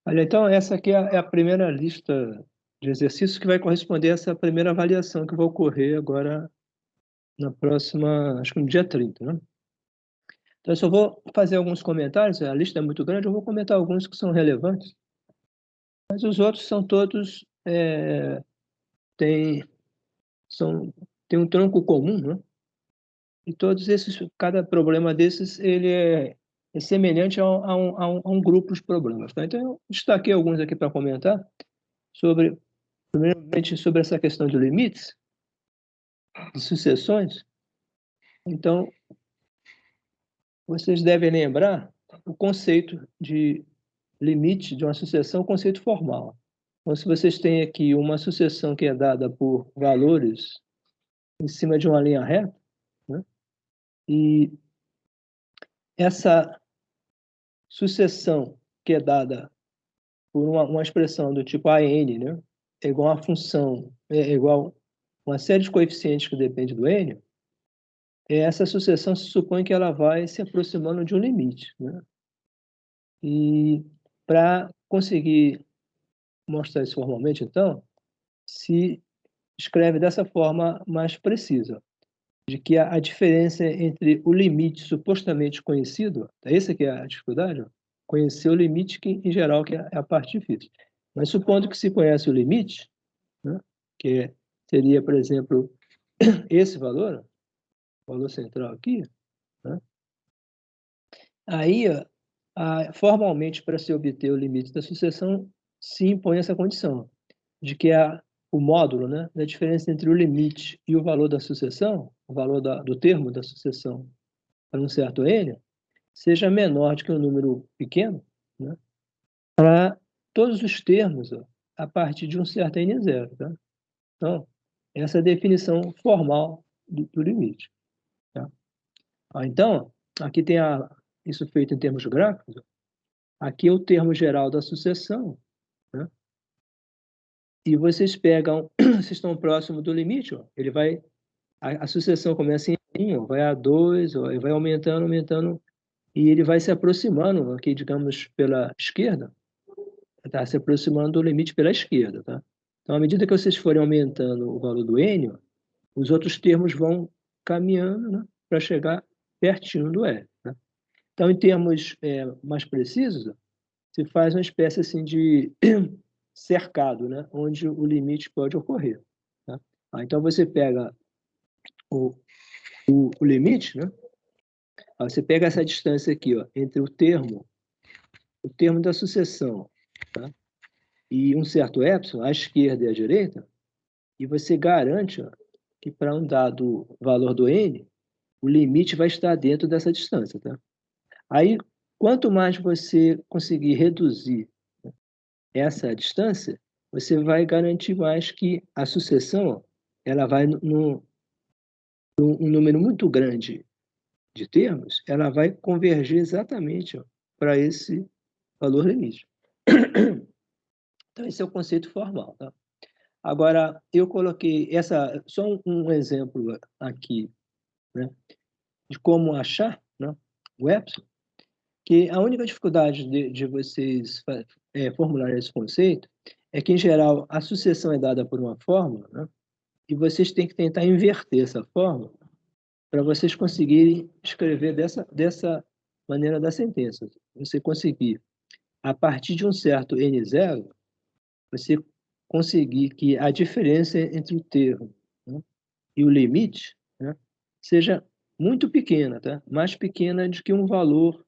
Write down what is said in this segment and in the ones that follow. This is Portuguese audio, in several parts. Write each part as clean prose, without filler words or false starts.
Olha, então essa aqui é a primeira lista de exercícios que vai corresponder a essa primeira avaliação que vai ocorrer agora na próxima, acho que no dia 30, né? Então, eu só vou fazer alguns comentários, a lista é muito grande, eu vou comentar alguns que são relevantes, mas os outros são todos, têm tem um tronco comum, né? E todos esses, cada problema desses, ele é semelhante a um grupo de problemas, tá? Então, eu destaquei alguns aqui para comentar, primeiramente, sobre essa questão de limites, de sucessões. Então, vocês devem lembrar o conceito de limite de uma sucessão, conceito formal. Então, se vocês têm aqui uma sucessão que é dada por valores em cima de uma linha reta, né? E essa sucessão que é dada por uma expressão do tipo AN, né? É igual a função, é igual uma série de coeficientes que depende do N, essa sucessão se supõe que ela vai se aproximando de um limite, né? E para conseguir mostrar isso formalmente, então, se escreve dessa forma mais precisa, de que a diferença entre o limite supostamente conhecido, essa que é a dificuldade, conhecer o limite, que em geral que é a parte difícil. Mas supondo que se conhece o limite, né, que seria, por exemplo, esse valor, o valor central aqui, né, aí, formalmente, para se obter o limite da sucessão, se impõe essa condição, de que o módulo, né, da diferença entre o limite e o valor da sucessão, o valor do termo da sucessão para um certo n, seja menor do que um número pequeno, né, para todos os termos, ó, a partir de um certo n0. Tá? Então, essa é a definição formal do limite. Tá? Então, aqui tem isso feito em termos gráficos. Ó. Aqui é o termo geral da sucessão, né? E vocês pegam, vocês estão próximo do limite, ó, ele vai, a sucessão começa em 1, vai a 2, ó, e vai aumentando, aumentando, e ele vai se aproximando, aqui, digamos, pela esquerda, está se aproximando do limite pela esquerda, tá? Então, à medida que vocês forem aumentando o valor do N, ó, os outros termos vão caminhando, né, para chegar pertinho do L. Né? Então, em termos mais precisos, ó, se faz uma espécie assim de cercado, né, onde o limite pode ocorrer. Tá? Então, você pega o limite, né? Você pega essa distância aqui, ó, entre o termo da sucessão, tá? E um certo epsilon, à esquerda e à direita, e você garante, ó, que para um dado valor do n, o limite vai estar dentro dessa distância. Tá? Aí, quanto mais você conseguir reduzir, né, essa distância, você vai garantir mais que a sucessão, ó, ela vai num um número muito grande de termos, ela vai convergir exatamente para esse valor limite. Então, esse é o conceito formal. Tá? Agora, eu coloquei só um exemplo aqui, né, de como achar, né, o epsilon, que a única dificuldade de vocês formularem esse conceito é que, em geral, a sucessão é dada por uma fórmula, né, e vocês têm que tentar inverter essa fórmula para vocês conseguirem escrever dessa maneira da sentença. Você conseguir, a partir de um certo n0, você conseguir que a diferença entre o termo, né, e o limite, né, seja muito pequena, tá? Mais pequena do que um valor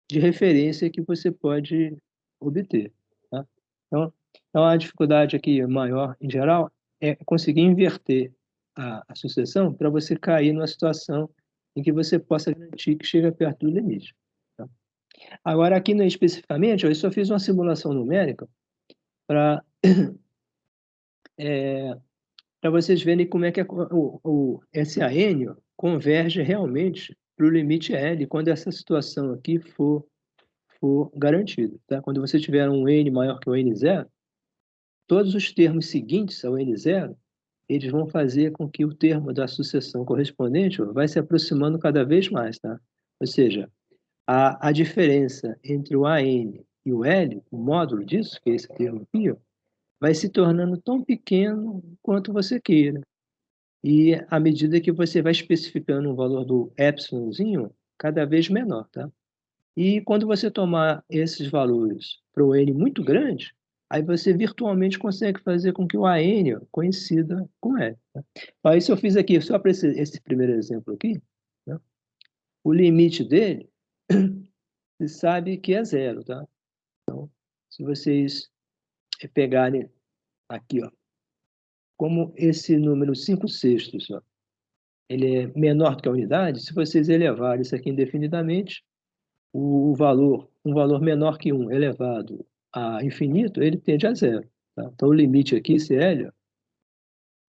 de referência que você pode obter. Tá? Então, a dificuldade aqui maior, em geral, é conseguir inverter a sucessão para você cair numa situação em que você possa garantir que chega perto do limite. Tá? Agora, aqui especificamente, eu só fiz uma simulação numérica para vocês verem como é que o SAN converge realmente para o limite L quando essa situação aqui for garantida. Tá? Quando você tiver um N maior que o N0, todos os termos seguintes ao N0, eles vão fazer com que o termo da sucessão correspondente vai se aproximando cada vez mais. Tá? Ou seja, a diferença entre o AN e o L, o módulo disso, que é esse termo aqui, ó, vai se tornando tão pequeno quanto você queira. E à medida que você vai especificando o valor do epsilonzinho, cada vez menor, tá? E quando você tomar esses valores para o N muito grande, aí você virtualmente consegue fazer com que o AN coincida com L. Tá? Aí se eu fiz aqui, só para esse primeiro exemplo aqui, né? O limite dele, você sabe que é zero, tá? Então, se vocês pegarem aqui, ó, como esse número 5/6, ó, ele é menor do que a unidade, se vocês elevarem isso aqui indefinidamente, um valor menor que 1 elevado a infinito, ele tende a zero. Tá? Então, o limite aqui, esse L,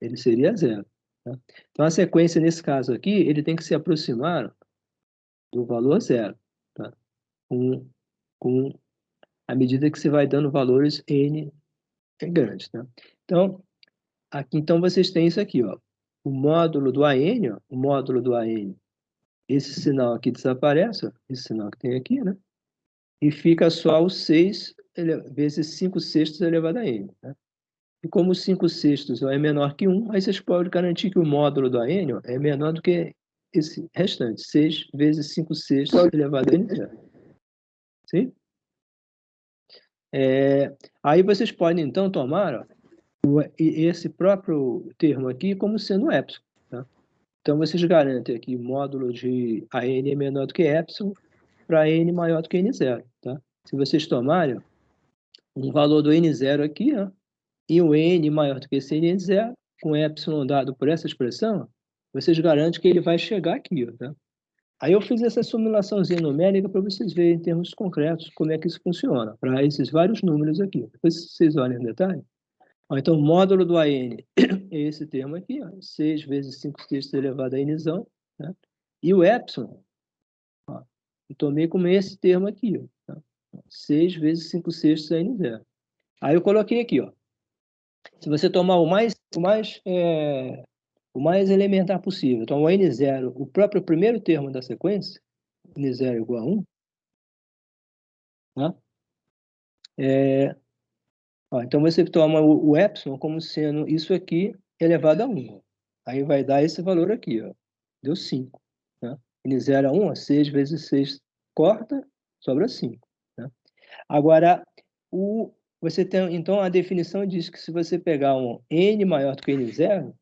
ele seria zero. Tá? Então, a sequência, nesse caso aqui, ele tem que se aproximar do valor zero, tá? com à medida que você vai dando valores N grandes. Tá? Então, aqui, então, vocês têm isso aqui, ó. O módulo do AN, ó, o módulo do AN, esse sinal aqui desaparece, ó, esse sinal que tem aqui, né? E fica só o 6 vezes 5/6 elevado a n. Né? E como 5/6 é menor que 1, aí vocês podem garantir que o módulo do AN ó, é menor do que esse restante, 6 vezes 5/6 elevado a n. Sim? Aí vocês podem, então, tomar ó, esse próprio termo aqui como sendo epsilon. Tá? Então, vocês garantem aqui o módulo de AN é menor do que epsilon para n maior do que n0. Tá? Se vocês tomarem um valor do n0 aqui, ó, e o n maior do que esse n0, com epsilon dado por essa expressão, vocês garantem que ele vai chegar aqui. Ó, tá? Aí eu fiz essa simulaçãozinha numérica para vocês verem em termos concretos como é que isso funciona, para esses vários números aqui. Depois vocês olhem em detalhe. Ó, então, o módulo do AN é esse termo aqui, ó, 6 vezes 5/6 elevado a nzão. Né? E o epsilon, ó, eu tomei como esse termo aqui, ó, tá? 6 vezes 5/6 a n0. Aí eu coloquei aqui, ó. Se você tomar o mais elementar possível, então o n0, o próprio primeiro termo da sequência, n0 igual a 1, né? Ó, então você toma o epsilon como sendo isso aqui elevado a 1. Aí vai dar esse valor aqui, ó. Deu 5. Né? N0 a 1, ó, 6 vezes 6 corta, sobra 5. Né? Agora, você tem, então, a definição diz que se você pegar um n maior do que n0,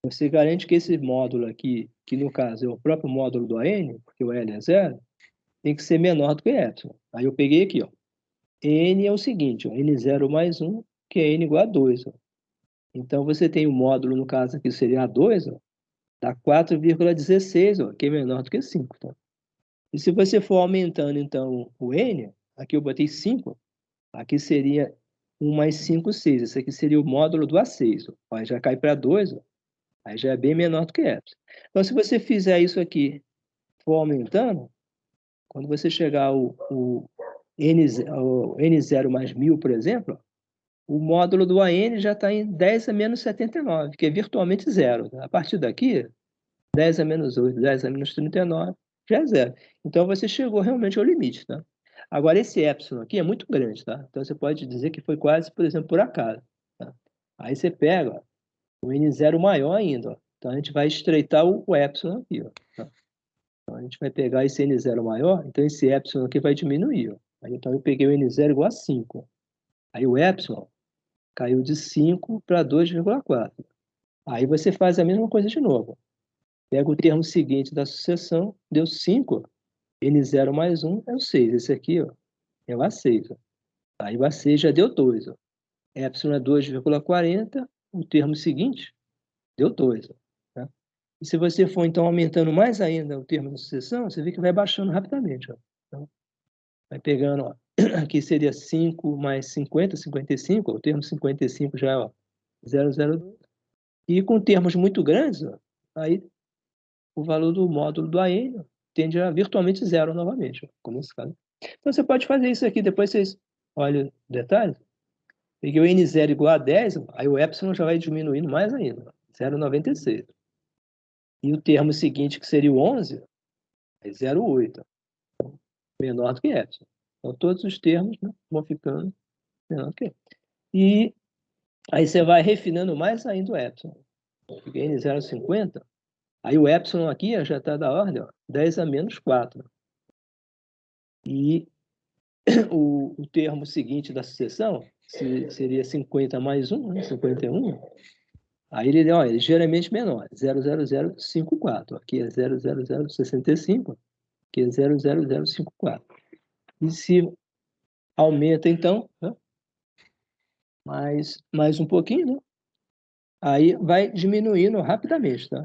você garante que esse módulo aqui, que no caso é o próprio módulo do AN, porque o L é zero, tem que ser menor do que epsilon. Aí eu peguei aqui, ó. N é o seguinte, ó, N0 mais 1, que é N igual a 2. Ó. Então, você tem o módulo, no caso aqui, seria A2, ó, dá 4,16, ó, que é menor do que 5. Tá? E se você for aumentando, então, o N, aqui eu botei 5, aqui seria 1 mais 5, 6. Esse aqui seria o módulo do A6. Ó. Aí já cai para 2, ó. Aí já é bem menor do que epsilon. Então, se você fizer isso aqui, for aumentando, quando você chegar ao N0 mais 1000, por exemplo, o módulo do AN já está em 10 a menos 79, que é virtualmente zero. Tá? A partir daqui, 10 a menos 8, 10 a menos 39, já é zero. Então, você chegou realmente ao limite. Tá? Agora, esse epsilon aqui é muito grande. Tá? Então, você pode dizer que foi quase, por exemplo, por acaso. Tá? Aí você pega ó, o N0 maior ainda. Ó. Então, a gente vai estreitar o epsilon aqui. Ó, tá? Então, a gente vai pegar esse N0 maior, então esse epsilon aqui vai diminuir. Ó. Aí, então, eu peguei o N0 igual a 5. Ó. Aí o epsilon caiu de 5 para 2,4. Aí você faz a mesma coisa de novo. Pega o termo seguinte da sucessão, deu 5. N0 mais 1 é o 6. Esse aqui ó, é o A6. Ó. Aí o A6 já deu 2. Ó. Epsilon é 2,40. O termo seguinte deu 2. Ó. Tá? E se você for, então, aumentando mais ainda o termo da sucessão, você vê que vai baixando rapidamente. Ó. Então, vai pegando, ó. Aqui seria 5 mais 50, 55. Ó. O termo 55 já é ó, 0,02. E com termos muito grandes, ó, aí o valor do módulo do AN tende a virtualmente zero novamente, ó, como nesse caso. Então, você pode fazer isso aqui, depois vocês olham o detalhe. Peguei o N0 igual a 10, aí o epsilon já vai diminuindo mais ainda, 0,96. E o termo seguinte, que seria o 11, é 0,8, menor do que epsilon. Então, todos os termos, né, vão ficando menor que. E aí você vai refinando mais ainda o epsilon. Fiquei em 0,50. Aí o epsilon aqui já está da ordem, ó, 10 a menos 4. E o termo seguinte da sucessão seria 50 mais 1, né, 51. Aí ele é ligeiramente menor, 0,0054. Aqui é 0,0065, aqui é 0,0054. E se aumenta, então, né, mais um pouquinho, né? Aí vai diminuindo rapidamente, tá?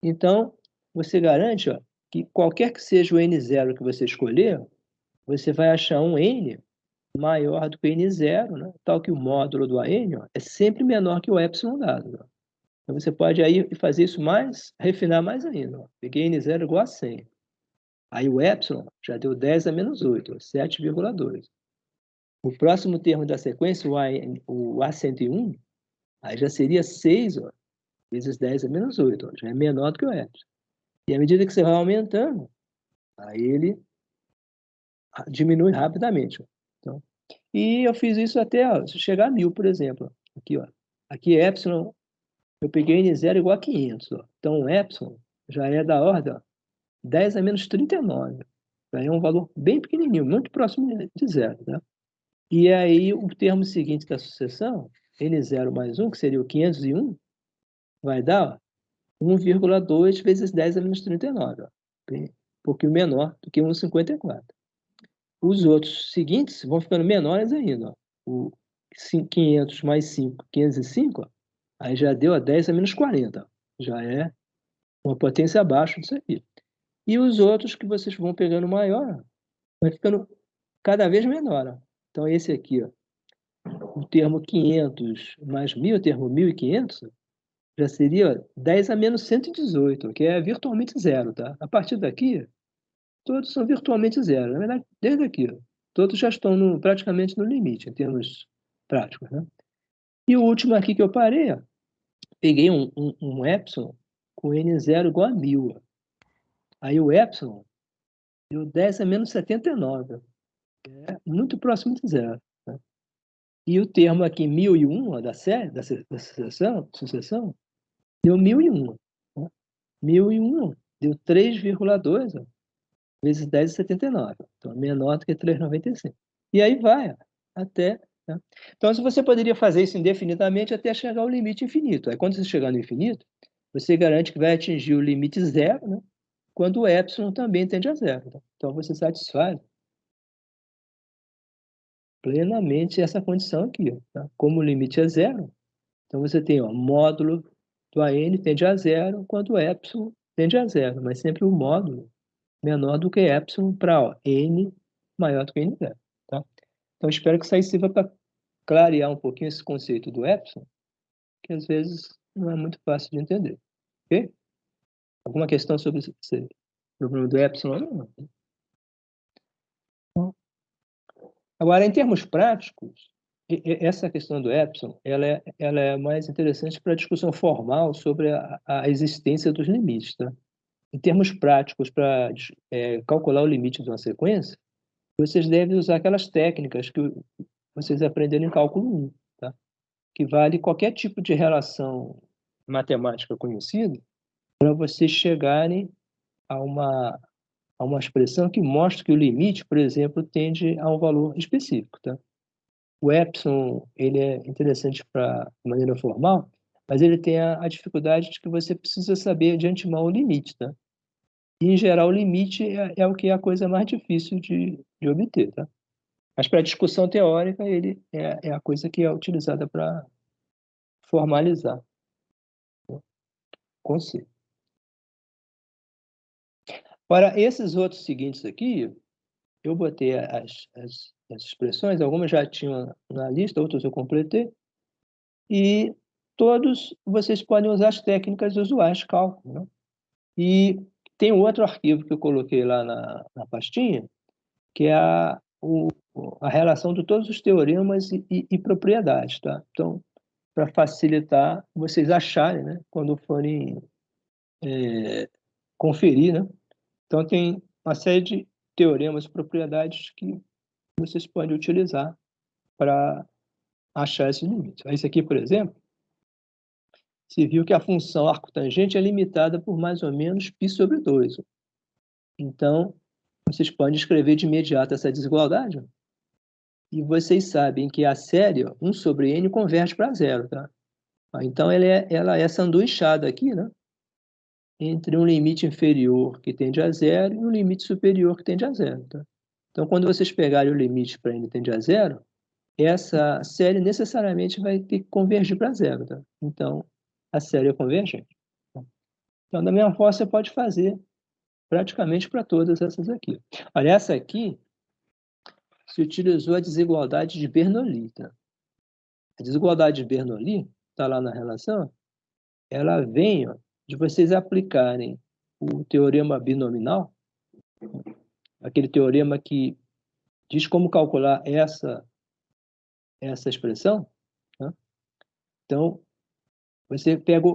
Então, você garante, ó, que qualquer que seja o N0 que você escolher, você vai achar um N maior do que o N0, né? Tal que o módulo do AN, ó, é sempre menor que o epsilon dado. Ó. Então, você pode aí fazer isso mais, refinar mais ainda. Ó. Peguei N0 igual a 100. Aí o epsilon já deu 10 a menos 8, 7,2. O próximo termo da sequência, o A101, aí já seria 6, ó, vezes 10 a menos 8, ó, já é menor do que o epsilon. E à medida que você vai aumentando, aí ele diminui rapidamente. Ó. Então, e eu fiz isso até ó, chegar a 1000, por exemplo. Aqui, ó. Aqui epsilon, eu peguei N0 igual a 500. Ó. Então, o epsilon já é da ordem ó, 10 a menos 39. Já é um valor bem pequenininho, muito próximo de zero. Né? E aí, o termo seguinte da sucessão, N0 mais 1, que seria o 501, vai dar ó, 1,2 vezes 10 a menos 39. Ó. Um pouquinho menor do que 1,54. Os outros seguintes vão ficando menores ainda. Ó. O 500 mais 5, 505, ó, aí já deu a 10 a menos 40. Já é uma potência abaixo disso aqui. E os outros que vocês vão pegando maior, vai ficando cada vez menor. Ó. Então, esse aqui, ó, o termo 500 mais 1000, o termo 1500, já seria 10 a menos 118, que é virtualmente zero. Tá? A partir daqui, todos são virtualmente zero. Na verdade, desde aqui, ó, todos já estão praticamente no limite, em termos práticos. Né? E o último aqui que eu parei, ó, peguei um epsilon com N0 igual a 1000. Ó. Aí o epsilon deu 10 a menos 79. É muito próximo de zero. Né? E o termo aqui, 1001, ó, da série, da sucessão, deu 1001. Né? 1001 deu 3,2 vezes 10,79. Então, é menor do que 3,95. E aí vai até... Né? Então, se você poderia fazer isso indefinidamente até chegar ao limite infinito. Aí, quando você chegar no infinito, você garante que vai atingir o limite zero, né? Quando o epsilon também tende a zero. Tá? Então, você satisfaz plenamente essa condição aqui. Ó, tá? Como o limite é zero, então você tem ó, módulo do AN tende a zero, quando o epsilon tende a zero, mas sempre o módulo menor do que epsilon para n maior do que n0. Tá? Então, espero que isso aí sirva para clarear um pouquinho esse conceito do epsilon, que às vezes não é muito fácil de entender. Ok? Alguma questão sobre esse problema do epsilon? Não. Agora, em termos práticos, essa questão do epsilon ela é mais interessante para a discussão formal sobre a existência dos limites. Tá? Em termos práticos, para calcular o limite de uma sequência, vocês devem usar aquelas técnicas que vocês aprenderam em cálculo 1, tá? Que vale qualquer tipo de relação matemática conhecida para vocês chegarem a uma expressão que mostra que o limite, por exemplo, tende a um valor específico. Tá? O epsilon ele é interessante para maneira formal, mas ele tem a dificuldade de que você precisa saber de antemão o limite. Tá? E, em geral, o limite é o que é a coisa mais difícil de obter. Tá? Mas para discussão teórica, ele é a coisa que é utilizada para formalizar o conceito. Para esses outros seguintes aqui, eu botei as expressões, algumas já tinham na lista, outras eu completei, e todos vocês podem usar as técnicas usuais de cálculo. Né? E tem outro arquivo que eu coloquei lá na pastinha, que é a relação de todos os teoremas e propriedades. Tá? Então, para facilitar vocês acharem, né, quando forem conferir. Né? Então, tem uma série de teoremas e propriedades que vocês podem utilizar para achar esses limites. Esse aqui, por exemplo, se viu que a função arcotangente é limitada por mais ou menos π sobre 2. Então, vocês podem escrever de imediato essa desigualdade. E vocês sabem que a série 1 sobre n converge para zero, tá? Então, ela é sanduichada aqui, né? Entre um limite inferior que tende a zero e um limite superior que tende a zero, tá? Então, quando vocês pegarem o limite para n tende a zero, essa série necessariamente vai ter que convergir para zero, tá? Então, a série é convergente. Então, da mesma forma, você pode fazer praticamente para todas essas aqui. Olha, essa aqui se utilizou a desigualdade de Bernoulli, tá? A desigualdade de Bernoulli, está lá na relação, ela vem, ó, de vocês aplicarem o teorema binominal, aquele teorema que diz como calcular essa expressão, né? Então, você pega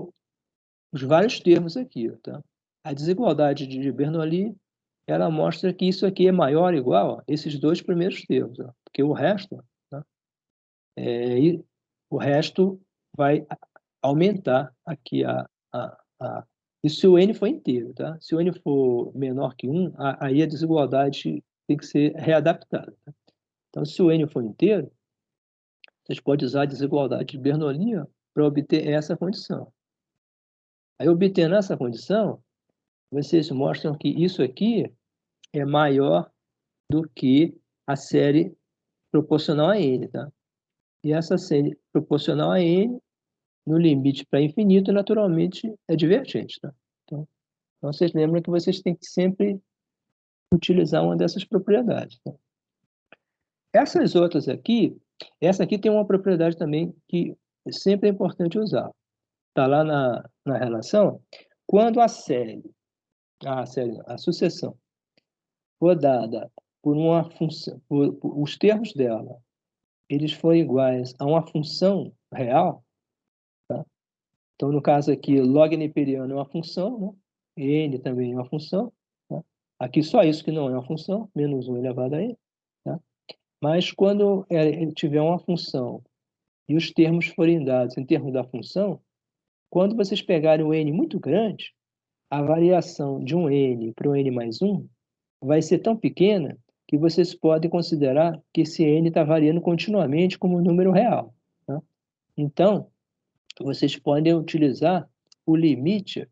os vários termos aqui, tá? A desigualdade de Bernoulli, ela mostra que isso aqui é maior ou igual a esses dois primeiros termos, ó, porque o resto, tá? O resto vai aumentar aqui e se o n for inteiro, tá? Se o n for menor que 1, aí a desigualdade tem que ser readaptada, tá? Então, se o n for inteiro, vocês podem usar a desigualdade de Bernoulli para obter essa condição. Aí, obtendo essa condição, vocês mostram que isso aqui é maior do que a série proporcional a n, tá? E essa série proporcional a n, no limite para infinito, naturalmente é divergente, tá? Então, vocês lembram que vocês têm que sempre utilizar uma dessas propriedades, tá? Essas outras aqui, essa aqui tem uma propriedade também que sempre é importante usar. Está lá na relação, quando a sucessão for dada por uma função, os termos dela, eles forem iguais a uma função real, tá? Então, no caso aqui, log neperiano é uma função, né? N também é uma função, tá? Aqui só isso que não é uma função, menos 1 elevado a n, tá? Mas quando ele tiver uma função e os termos forem dados em termos da função, quando vocês pegarem um n muito grande, a variação de um n para um n mais 1 vai ser tão pequena que vocês podem considerar que esse n está variando continuamente como um número real, tá? Então, vocês podem utilizar o limite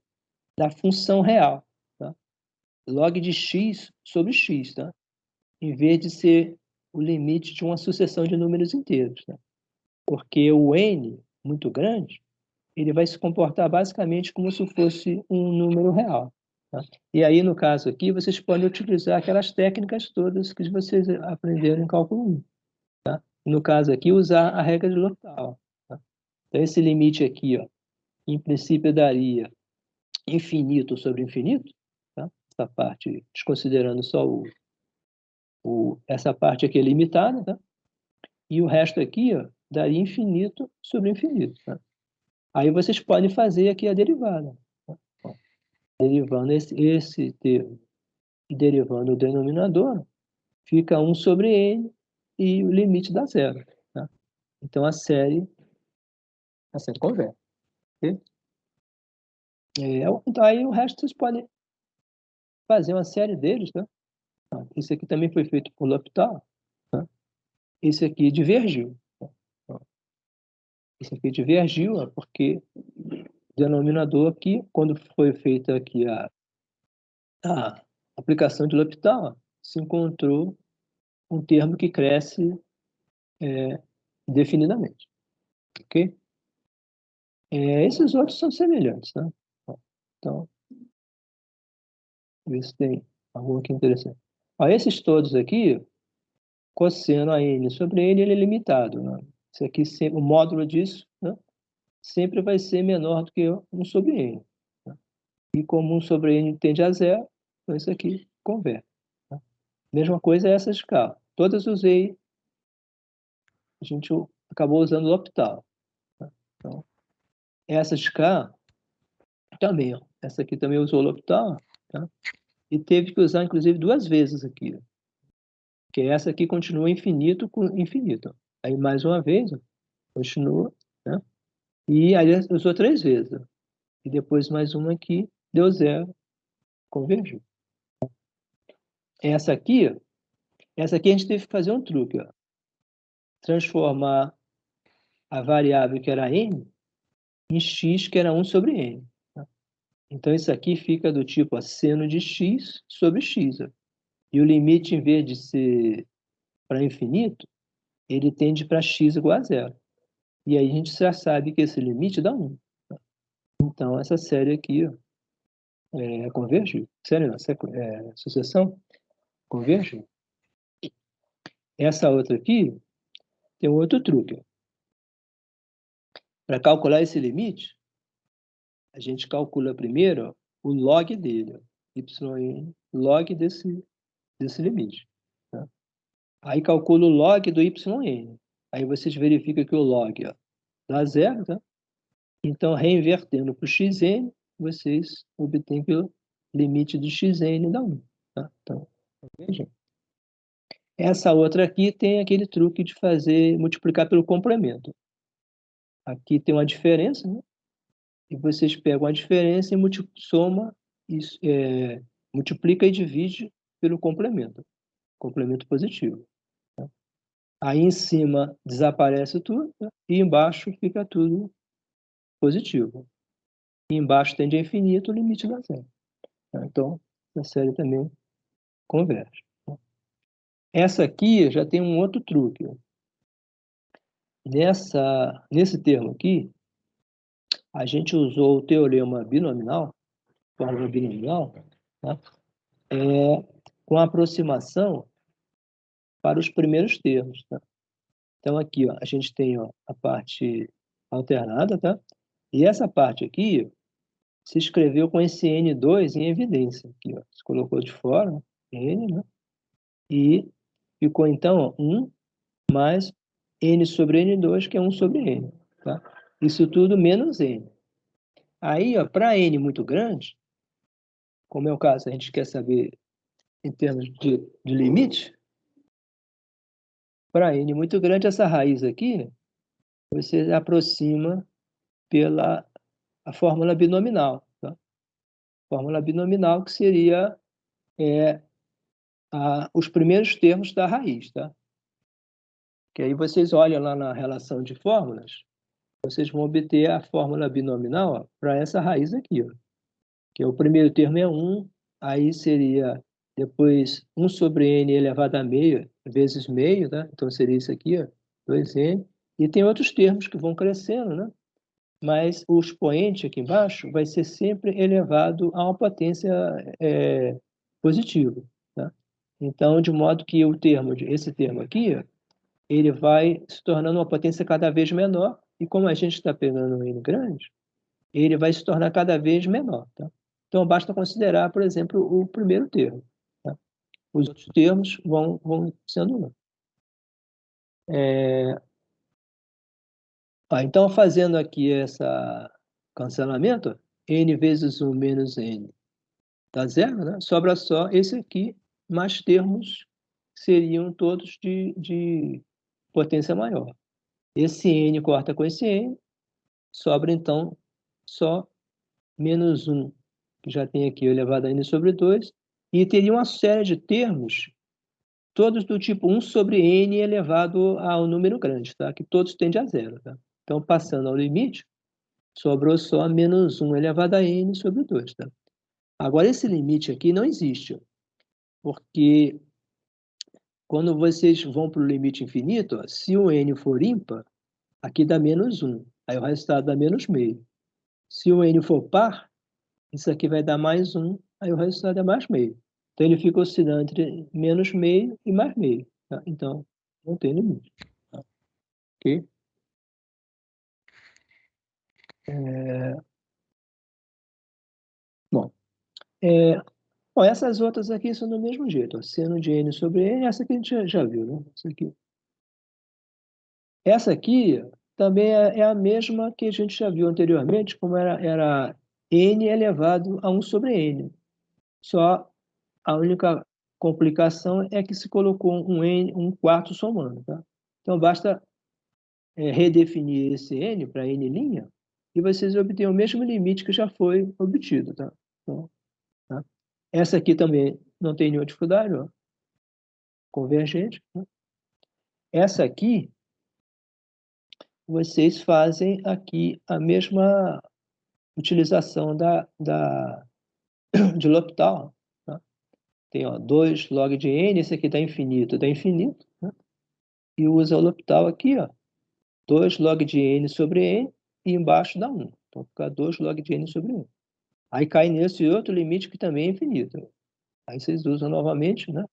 da função real, tá? Log de x sobre x, tá? Em vez de ser o limite de uma sucessão de números inteiros, tá? Porque o n, muito grande, ele vai se comportar basicamente como se fosse um número real, tá? E aí, no caso aqui, vocês podem utilizar aquelas técnicas todas que vocês aprenderam em cálculo 1, tá? No caso aqui, usar a regra de L'Hopital, tá? Então, esse limite aqui, ó, em princípio, daria infinito sobre infinito, tá? Essa parte, desconsiderando só essa parte aqui é limitada, tá? E o resto aqui, ó, daria infinito sobre infinito, tá? Aí vocês podem fazer aqui a derivada, tá? Derivando esse termo e derivando o denominador, fica 1 sobre n e o limite dá zero, tá? Então, a série converge. Okay? Então, aí o resto vocês podem fazer uma série deles, tá? Isso aqui também foi feito por L'Hopital, tá? Esse aqui divergiu, tá? Esse aqui divergiu, porque o denominador aqui, quando foi feita aqui a aplicação de L'Hopital, se encontrou um termo que cresce indefinidamente, ok? Esses outros são semelhantes, né? Então, ver se tem algum aqui interessante. Esses todos aqui, cosseno a n sobre n, ele é limitado, né? Isso aqui, o módulo disso, né, sempre vai ser menor do que 1 sobre n, né? E como 1 sobre n tende a zero, então isso aqui converte, né? Mesma coisa é essa escala. Todas usei, a gente acabou usando o L'Hopital, né? Então, essa escala também, ó, essa aqui também usou o L'Hopital, tá? E teve que usar, inclusive, 2 vezes aqui. que essa aqui continua infinito com infinito. Aí, mais uma vez, ó, continua, né? E aí usou 3 vezes. Ó. E depois mais uma aqui, deu 0, convergiu. Essa aqui a gente teve que fazer um truque. Ó. Transformar a variável que era n em x, que era 1 sobre n. Tá? Então, isso aqui fica do tipo ó, seno de x sobre x. Ó. E o limite, em vez de ser para infinito, ele tende para x igual a 0. E aí a gente já sabe que esse limite dá 1. Tá? Então, essa série aqui ó, convergiu. Série não, sucessão convergiu. Essa outra aqui tem um outro truque. Para calcular esse limite, a gente calcula primeiro ó, o log dele, ó, yn log desse limite. Tá? Aí calcula o log do yn. Aí vocês verificam que o log ó, dá 0, tá? Então, reinvertendo para o xn, vocês obtêm que o limite do xn dá 1. Tá? Então, vejam. Essa outra aqui tem aquele truque de fazer multiplicar pelo complemento. Aqui tem uma diferença, né? E vocês pegam a diferença e soma, multiplica e divide pelo complemento positivo. Tá? Aí em cima desaparece tudo, tá? E embaixo fica tudo positivo. E embaixo tende a infinito, o limite dá 0. Tá? Então, a série também converge. Tá? Essa aqui já tem um outro truque. Nesse termo aqui, a gente usou o teorema binomial, fórmula binomial, tá? Com aproximação para os primeiros termos. Tá? Então, aqui ó, a gente tem ó, a parte alternada, tá? E essa parte aqui se escreveu com esse N2 em evidência. Aqui, ó, se colocou de fora, N, né? E ficou, então, ó, 1 mais N sobre N2, que é 1 sobre N. Tá? Isso tudo menos N. Aí, para N muito grande, como é o caso, a gente quer saber em termos de limite, para N muito grande, essa raiz aqui, você aproxima pela a fórmula binominal. Tá? Fórmula binominal que seria os primeiros termos da raiz. Tá? Que aí vocês olham lá na relação de fórmulas, vocês vão obter a fórmula binominal para essa raiz aqui. Ó, que é o primeiro termo é 1, aí seria depois 1 sobre n elevado a meio, vezes meio, tá? Então seria isso aqui, ó, 2n. E tem outros termos que vão crescendo, né? Mas o expoente aqui embaixo vai ser sempre elevado a uma potência positiva. Tá? Então, de modo que esse termo aqui, ó, ele vai se tornando uma potência cada vez menor, e como a gente está pegando um n grande, ele vai se tornar cada vez menor. Tá? Então, basta considerar, por exemplo, o primeiro termo. Tá? Os outros termos vão sendo não. Então, fazendo aqui esse cancelamento, n vezes 1 menos n dá 0, né? Sobra só esse aqui, mais termos seriam todos de potência maior. Esse n corta com esse n, sobra então só menos 1, que já tem aqui elevado a n sobre 2, e teria uma série de termos, todos do tipo 1 sobre n elevado ao número grande, tá? Que todos tendem a 0. Tá? Então, passando ao limite, sobrou só menos 1 elevado a n sobre 2. Tá? Agora, esse limite aqui não existe, porque quando vocês vão para o limite infinito, ó, se o n for ímpar, aqui dá menos 1, aí o resultado dá menos meio. Se o n for par, isso aqui vai dar mais 1, aí o resultado é mais meio. Então, ele fica oscilando entre menos meio e mais meio. Tá? Então, não tem limite. Tá? Ok? Bom, bom, essas outras aqui são do mesmo jeito. Ó, seno de n sobre n, essa aqui a gente já viu, né? Essa aqui também é a mesma que a gente já viu anteriormente, como era n elevado a 1 sobre n. Só a única complicação é que se colocou um quarto somando, tá? Então, basta redefinir esse n para n', e vocês obtêm o mesmo limite que já foi obtido, tá? Então, tá? Essa aqui também não tem nenhuma dificuldade, ó, convergente, né? Essa aqui, vocês fazem aqui a mesma utilização de L'Hopital, tá? Tem, ó, 2 log de n, esse aqui dá infinito, né? E usa o L'Hopital aqui, ó, 2 log de n sobre n, e embaixo dá 1. Então, fica 2 log de n sobre 1. Aí cai nesse outro limite que também é infinito. Aí vocês usam novamente, né?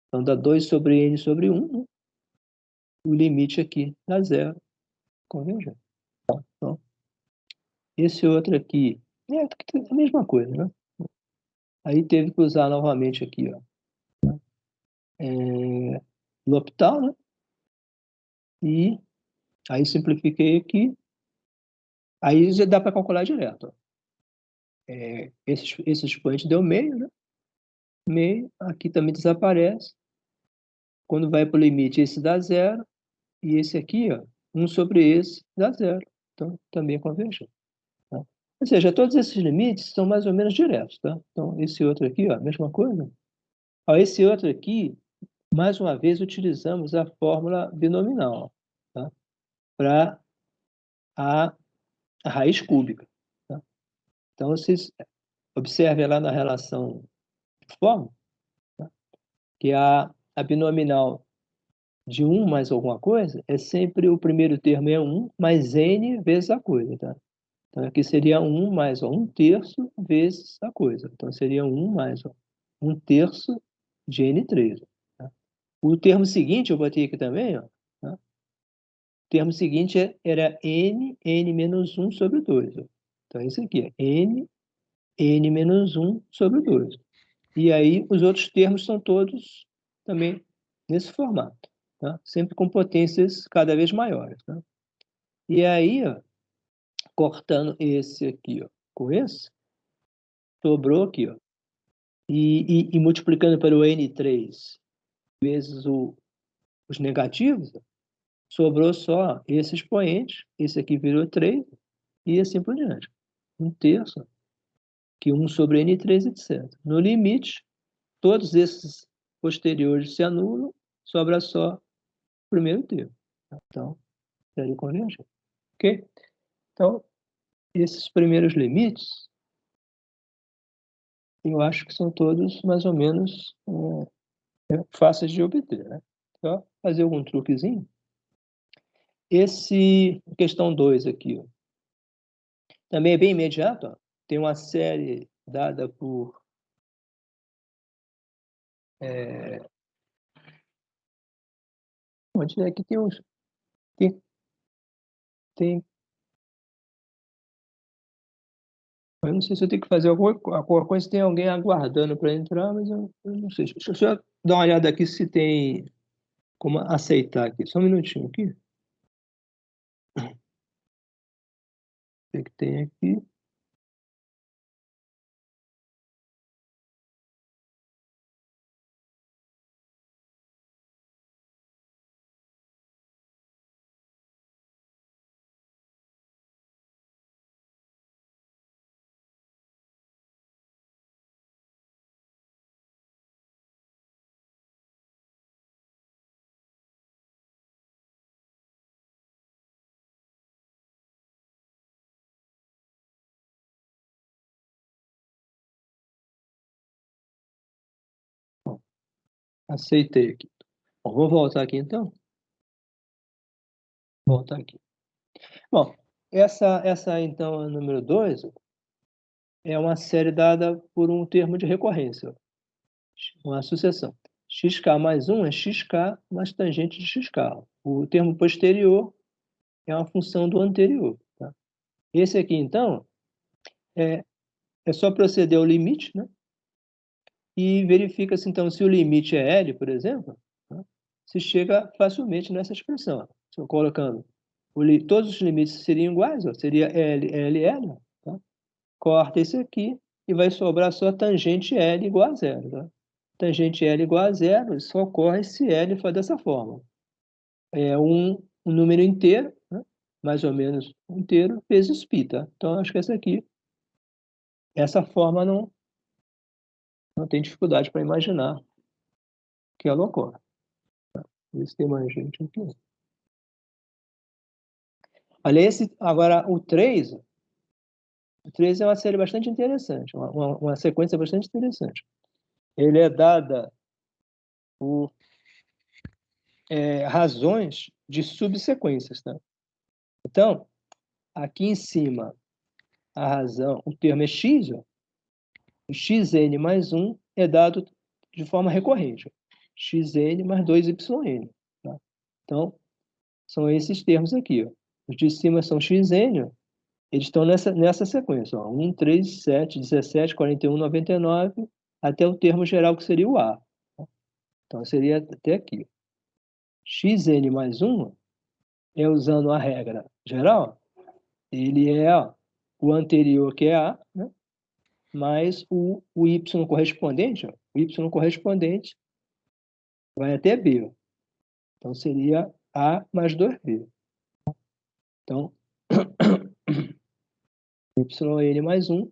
Então, dá 2 sobre n sobre 1, né? O limite aqui dá 0, convergente. Então, esse outro aqui é a mesma coisa, né? Aí teve que usar novamente aqui, ó, L'Hopital, né? E aí simplifiquei aqui. Aí já dá para calcular direto, ó. Esse expoente deu meio, né? Meio, aqui também desaparece. Quando vai para o limite, esse dá 0. E esse aqui, ó, 1 sobre esse dá 0. Então, também é convergente, tá? Ou seja, todos esses limites são mais ou menos diretos, tá? Então, esse outro aqui, ó, a mesma coisa. Ó, esse outro aqui, mais uma vez, utilizamos a fórmula binominal, tá? Para a raiz cúbica, tá? Então, vocês observem lá na relação de fórmula, tá? Que a binominal de 1 mais alguma coisa é sempre o primeiro termo é 1 mais n vezes a coisa, tá? Então, aqui seria 1 mais 1 terço vezes a coisa. Então, seria 1 mais 1 terço de n3. Tá? O termo seguinte, eu botei aqui também, ó, tá? O termo seguinte era n menos 1 sobre 2. Ó. Então, isso aqui é n menos 1 sobre 2. E aí, os outros termos são todos também nesse formato, tá? Sempre com potências cada vez maiores. Tá? E aí, ó, cortando esse aqui, ó, com esse, sobrou aqui, ó, e multiplicando pelo n3 vezes os negativos, ó, sobrou só esse expoente, esse aqui virou 3, e assim por diante. 1 terço, que 1 sobre n3, etc. No limite, todos esses posteriores se anulam, sobra só o primeiro termo. Então, série convergente. Ok? Então, esses primeiros limites, eu acho que são todos mais ou menos fáceis de obter, né? Só fazer algum truquezinho. Esse, questão 2 aqui, ó, também é bem imediato, ó. Tem uma série dada por onde é que tem uns tem eu não sei se eu tenho que fazer alguma coisa, se tem alguém aguardando para entrar, mas eu não sei. Deixa eu só dar uma olhada aqui se tem como aceitar aqui. Só um minutinho aqui. O que tem aqui? Bom, aceitei aqui. Bom, vou voltar aqui então. Voltar aqui. Bom, essa então, número 2, é uma série dada por um termo de recorrência, uma sucessão. xk mais 1 é xk mais tangente de xk. O termo posterior é uma função do anterior. Tá? Esse aqui, então, é só proceder ao limite, né? E verifica-se, então, se o limite é L, por exemplo, tá? Se chega facilmente nessa expressão. Ó. Colocando todos os limites seriam iguais, ó, seria L, L, L. Tá? Corta esse aqui e vai sobrar só tangente L igual a 0. Tá? tangente L igual a zero, só ocorre se L for dessa forma. É um número inteiro, né? Mais ou menos inteiro, vezes π, tá? Então, acho que essa forma não tem dificuldade para imaginar que ela ocorre. Por isso tem mais gente aqui. Olha, agora o 3 é uma série bastante interessante, uma sequência bastante interessante. Ele é dada por razões de subsequências, tá? Então, aqui em cima, a razão, o termo é x, ó, o xn mais 1 é dado de forma recorrente, ó, xn mais 2yn. Tá? Então, são esses termos aqui. Ó. Os de cima são xn, ó, eles estão nessa sequência, ó, 1, 3, 7, 17, 41, 99, até o termo geral, que seria o A. Tá? Então, seria até aqui. Xn mais 1 é usando a regra geral, ele é o anterior, que é A, né? Mais o y correspondente, ó, o y correspondente vai até B. Ó. Então, seria A mais 2B. Então, yn mais 1.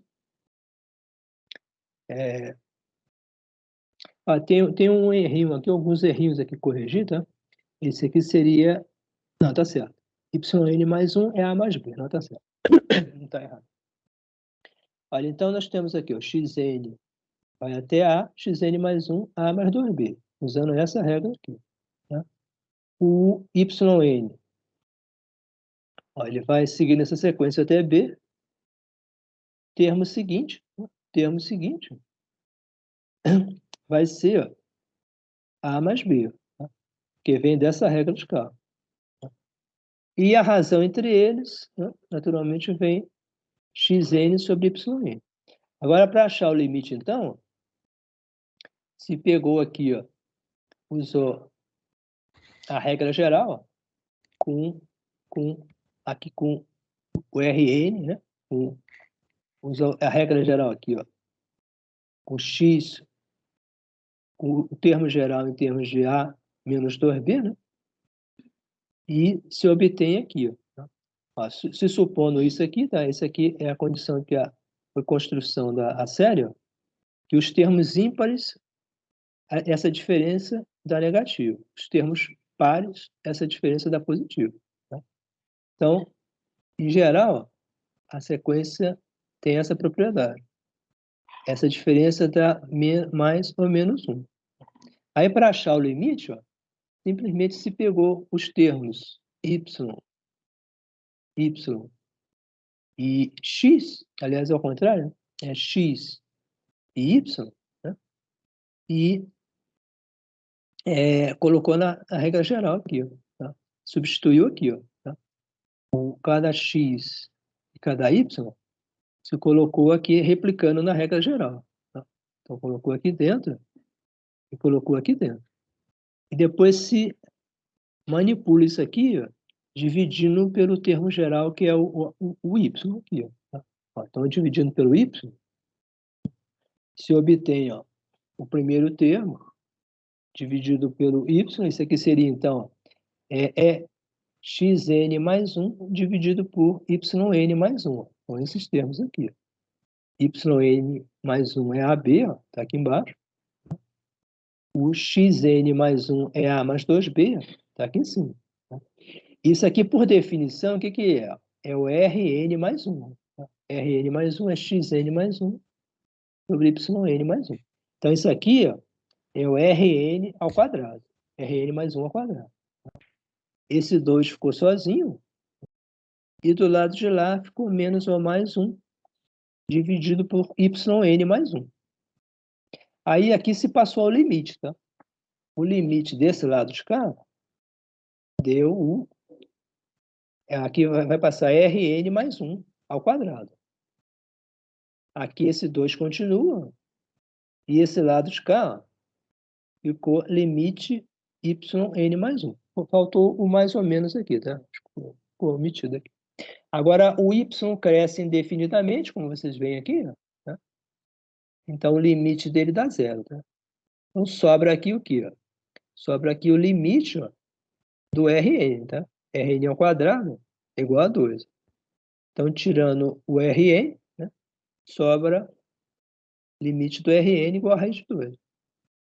Tem um errinho aqui, alguns errinhos aqui corrigir, tá? Esse aqui seria... Não, tá certo. Yn mais 1 é A mais B, não tá certo. Não tá errado. Olha, então nós temos aqui, ó, xn vai até A, xn mais 1, A mais 2B, usando essa regra aqui. Tá? O yn, ó, ele vai seguir nessa sequência até B. Termo seguinte vai ser, ó, A mais B, tá? Que vem dessa regra de Carro. E a razão entre eles, né, naturalmente, vem xn sobre yn. Agora, para achar o limite, então, se pegou aqui, ó, usou a regra geral, ó, aqui com o Rn, né? Usou a regra geral aqui, ó, com x, com o termo geral em termos de A menos 2B, né? E se obtém aqui, ó, se supondo isso aqui, tá? Esse aqui é a condição que foi construção da série, ó, que os termos ímpares, essa diferença dá negativo. Os termos pares, essa diferença dá positivo. Tá? Então, em geral, a sequência tem essa propriedade. Essa diferença dá mais ou menos 1. Aí, para achar o limite, ó, simplesmente se pegou os termos y e x, aliás, é ao contrário, é x e y, né? E colocou na regra geral aqui, ó, tá? Substituiu aqui, ó, tá? Cada x e cada y se colocou aqui replicando na regra geral. Tá? Então, colocou aqui dentro e colocou aqui dentro. E depois se manipula isso aqui, ó, dividindo pelo termo geral, que é o y aqui. Ó, tá? Então, dividindo pelo y, se obtém, ó, o primeiro termo dividido pelo y, isso aqui seria, então, xn mais 1 dividido por yn mais 1. Então, esses termos aqui. Yn mais 1 é AB, está aqui embaixo. O xn mais 1 é A mais 2B, está aqui em cima. Tá? Isso aqui, por definição, o que é? É o Rn mais 1. Tá? Rn mais 1 é xn mais 1 sobre yn mais 1. Então, isso aqui, ó, é o Rn ao quadrado. Rn mais 1 ao quadrado. Esse 2 ficou sozinho. E do lado de lá ficou menos ou mais 1, dividido por yn mais 1. Aí aqui se passou ao limite, tá? O limite desse lado de cá deu o... Aqui vai passar Rn mais 1 ao quadrado. Aqui esse 2 continua. E esse lado de cá ficou limite yn mais 1. Faltou o mais ou menos aqui, tá? Ficou omitido aqui. Agora, o y cresce indefinidamente, como vocês veem aqui, tá? Então, o limite dele dá zero, tá? Então, sobra aqui o quê? Ó? Sobra aqui o limite, ó, do Rn, tá? Rn ao quadrado é igual a 2. Então, tirando o Rn, né, sobra limite do Rn igual a raiz de 2.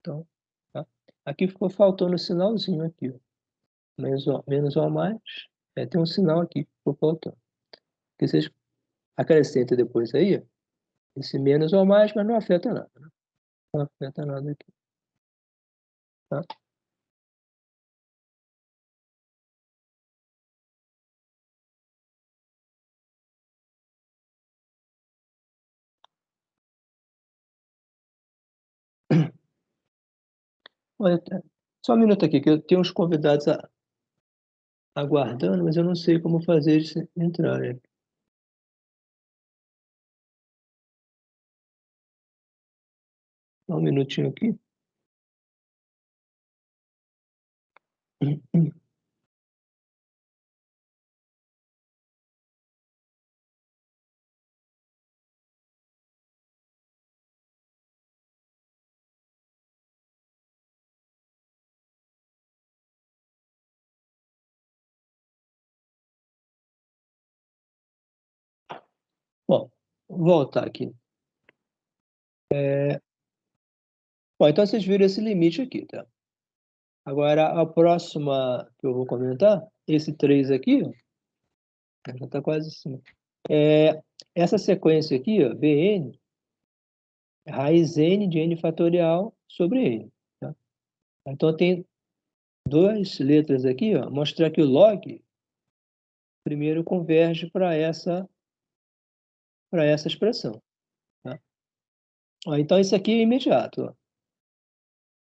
Então, tá? Aqui ficou faltando o sinalzinho aqui, ó. Menos ou mais. Tem um sinal aqui que ficou faltando. Que vocês acrescentem depois aí, ó, esse menos ou mais, mas não afeta nada. Né? Não afeta nada aqui. Tá? Olha, só um minuto aqui, que eu tenho uns convidados aguardando, mas eu não sei como fazer eles entrarem. Só um minutinho aqui. Bom, vou voltar aqui. Bom, então vocês viram esse limite aqui, tá? Agora, a próxima que eu vou comentar, esse 3 aqui, ó, já está quase assim. Essa sequência aqui, ó, Bn, raiz n de n fatorial sobre n. Tá? Então, tem duas letras aqui, ó, mostrar que o log primeiro converge para essa expressão. Tá? Ó, então, isso aqui é imediato. Ó.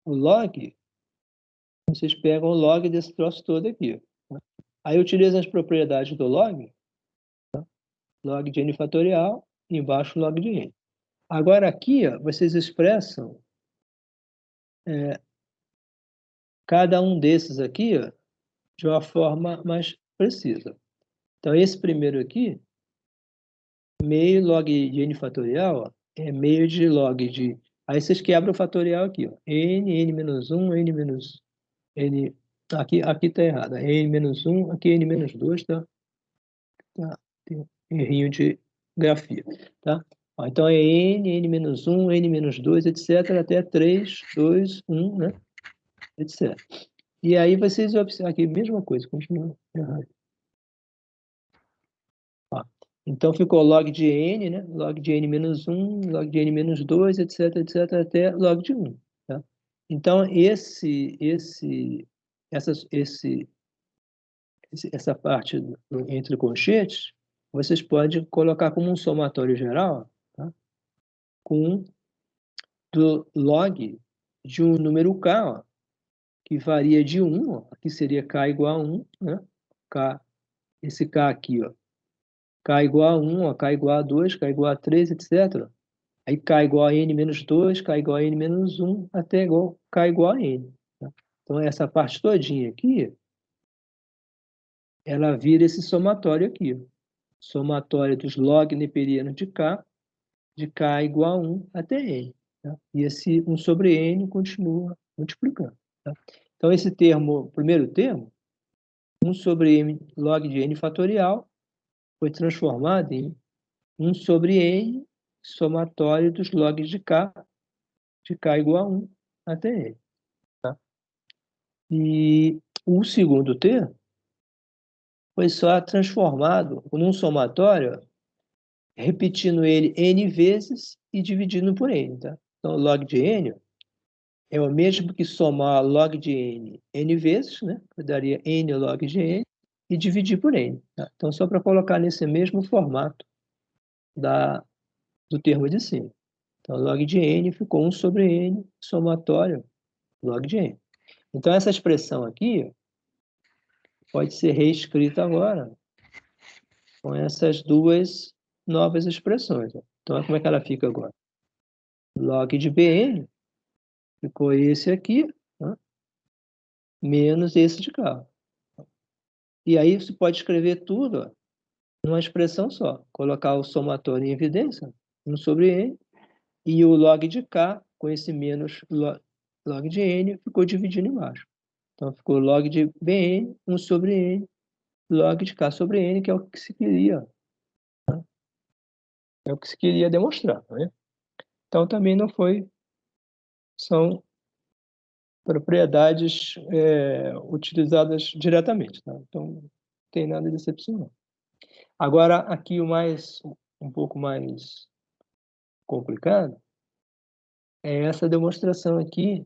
O log, vocês pegam o log desse troço todo aqui. Ó. Aí utiliza as propriedades do log, tá? Log de n fatorial, e embaixo log de n. Agora aqui, ó, vocês expressam cada um desses aqui, ó, de uma forma mais precisa. Então, esse primeiro aqui, meio log de n fatorial, ó, é meio de log de... Aí vocês quebram o fatorial aqui, ó. N menos 1, N menos... N... Aqui está errado. N menos 1, aqui N menos 2, tá? Tem um errinho de grafia, tá? Ó, então, é N menos 1, N menos 2, etc., até 3, 2, 1, né? Etc. E aí vocês observam aqui, mesma coisa, continua errado. Ó, então ficou log de n, né? Log de n menos 1, log de n menos 2, etc, etc, até log de 1. Tá? Então, essa parte entre colchetes, vocês podem colocar como um somatório geral, tá? Com do log de um número k, ó, que varia de 1, ó, aqui seria k igual a 1, né? K, esse k aqui, ó, k igual a 1, ó, k igual a 2, k igual a 3, etc. Aí k igual a n menos 2, k igual a n menos 1, até igual, k igual a n. Tá? Então, essa parte todinha aqui, ela vira esse somatório aqui. Ó. Somatório dos log neperianos de k igual a 1 até n. Tá? E esse 1 sobre n continua multiplicando. Tá? Então, esse termo, primeiro termo, 1 sobre m log de n fatorial, foi transformado em 1 sobre n somatório dos logs de k igual a 1 até n. Tá? E o segundo termo foi só transformado num somatório, repetindo ele n vezes e dividindo por n. Tá? Então, log de n é o mesmo que somar log de n vezes, né? Eu daria n log de n, e dividir por n. Tá? Então, só para colocar nesse mesmo formato do termo de cima. Então, log de n ficou 1 sobre n, somatório, log de n. Então, essa expressão aqui pode ser reescrita agora com essas duas novas expressões. Então, como é que ela fica agora? Log de Bn ficou esse aqui, né? Menos esse de cá. E aí você pode escrever tudo, ó, numa expressão só. Colocar o somatório em evidência, 1 sobre n, e o log de k com esse menos log de n ficou dividindo embaixo. Então, ficou log de Bn, 1 sobre n, log de k sobre n, que é o que se queria. Né? É o que se queria demonstrar. Né? Então, também não foi... São propriedades utilizadas diretamente. Tá? Então, não tem nada de excepcional. Agora, aqui um pouco mais complicado é essa demonstração aqui,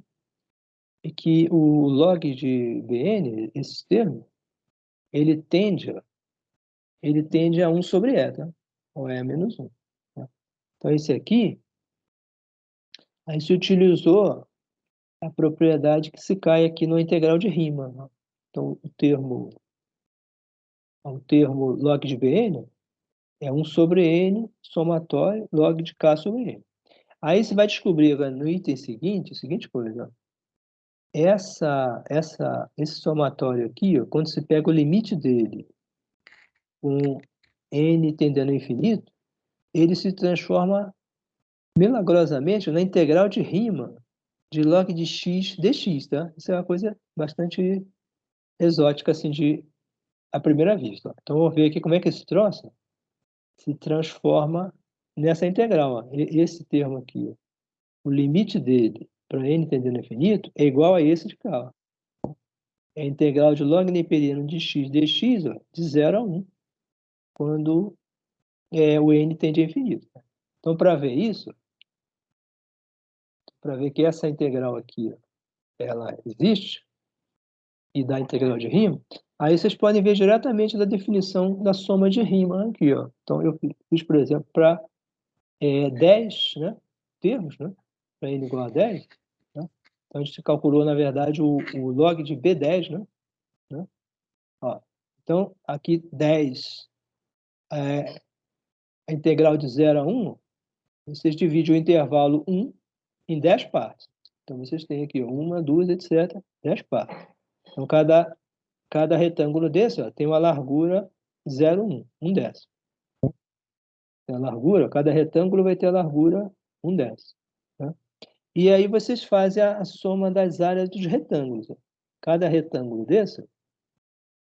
que o log de Bn, esse termo, ele tende a 1 sobre E, tá? Ou E menos 1. Tá? Então, esse aqui, aí se utilizou a propriedade que se cai aqui no integral de Riemann. Né? Então, o termo log de Bn é 1 sobre n somatório log de k sobre n. Aí você vai descobrir no item seguinte, a seguinte coisa. Esse somatório aqui, ó, quando se pega o limite dele com n tendendo ao infinito, ele se transforma milagrosamente na integral de Riemann de log de x dx, tá? Isso é uma coisa bastante exótica, assim, à primeira vista. Então, vamos ver aqui como é que esse troço se transforma nessa integral. Ó. Esse termo aqui, ó, o limite dele para n tendendo ao infinito é igual a esse de cá. Ó. É a integral de log neperiano de x dx, ó, de 0 a 1, quando o n tende a infinito. Então, para ver isso, para ver que essa integral aqui, ó, ela existe, e da integral de Riemann, aí vocês podem ver diretamente da definição da soma de Riemann aqui. Ó. Então, eu fiz, por exemplo, para 10, né, termos, né, para n igual a 10. Né? Então, a gente calculou, na verdade, o log de B10. Né? Ó, então, aqui 10, a integral de 0 a 1, vocês dividem o intervalo 1 em 10 partes. Então, vocês têm aqui 1, 2, etc., 10 partes. Então, cada retângulo desse, ó, tem uma largura 0,1, 1/10. A largura, cada retângulo vai ter a largura 1/10. Tá? E aí vocês fazem a soma das áreas dos retângulos. Ó. Cada retângulo desse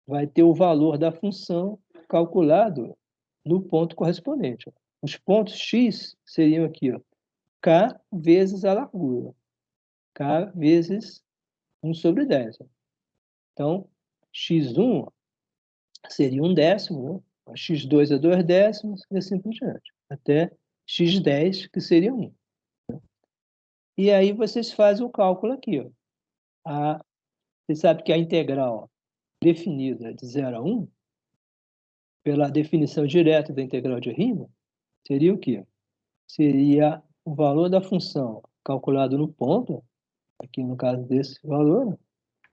vai ter o valor da função calculado no ponto correspondente. Ó. Os pontos x seriam aqui, ó, k vezes a largura. K vezes 1 sobre 10. Ó. Então, x1 seria 1/10, né? x2 é 2/10 e assim por diante, até x10, que seria 1. E aí vocês fazem o cálculo aqui. Ó. Você sabe que a integral definida de 0 a 1, pela definição direta da integral de Riemann, seria o quê? Seria o valor da função calculado no ponto, aqui no caso desse valor,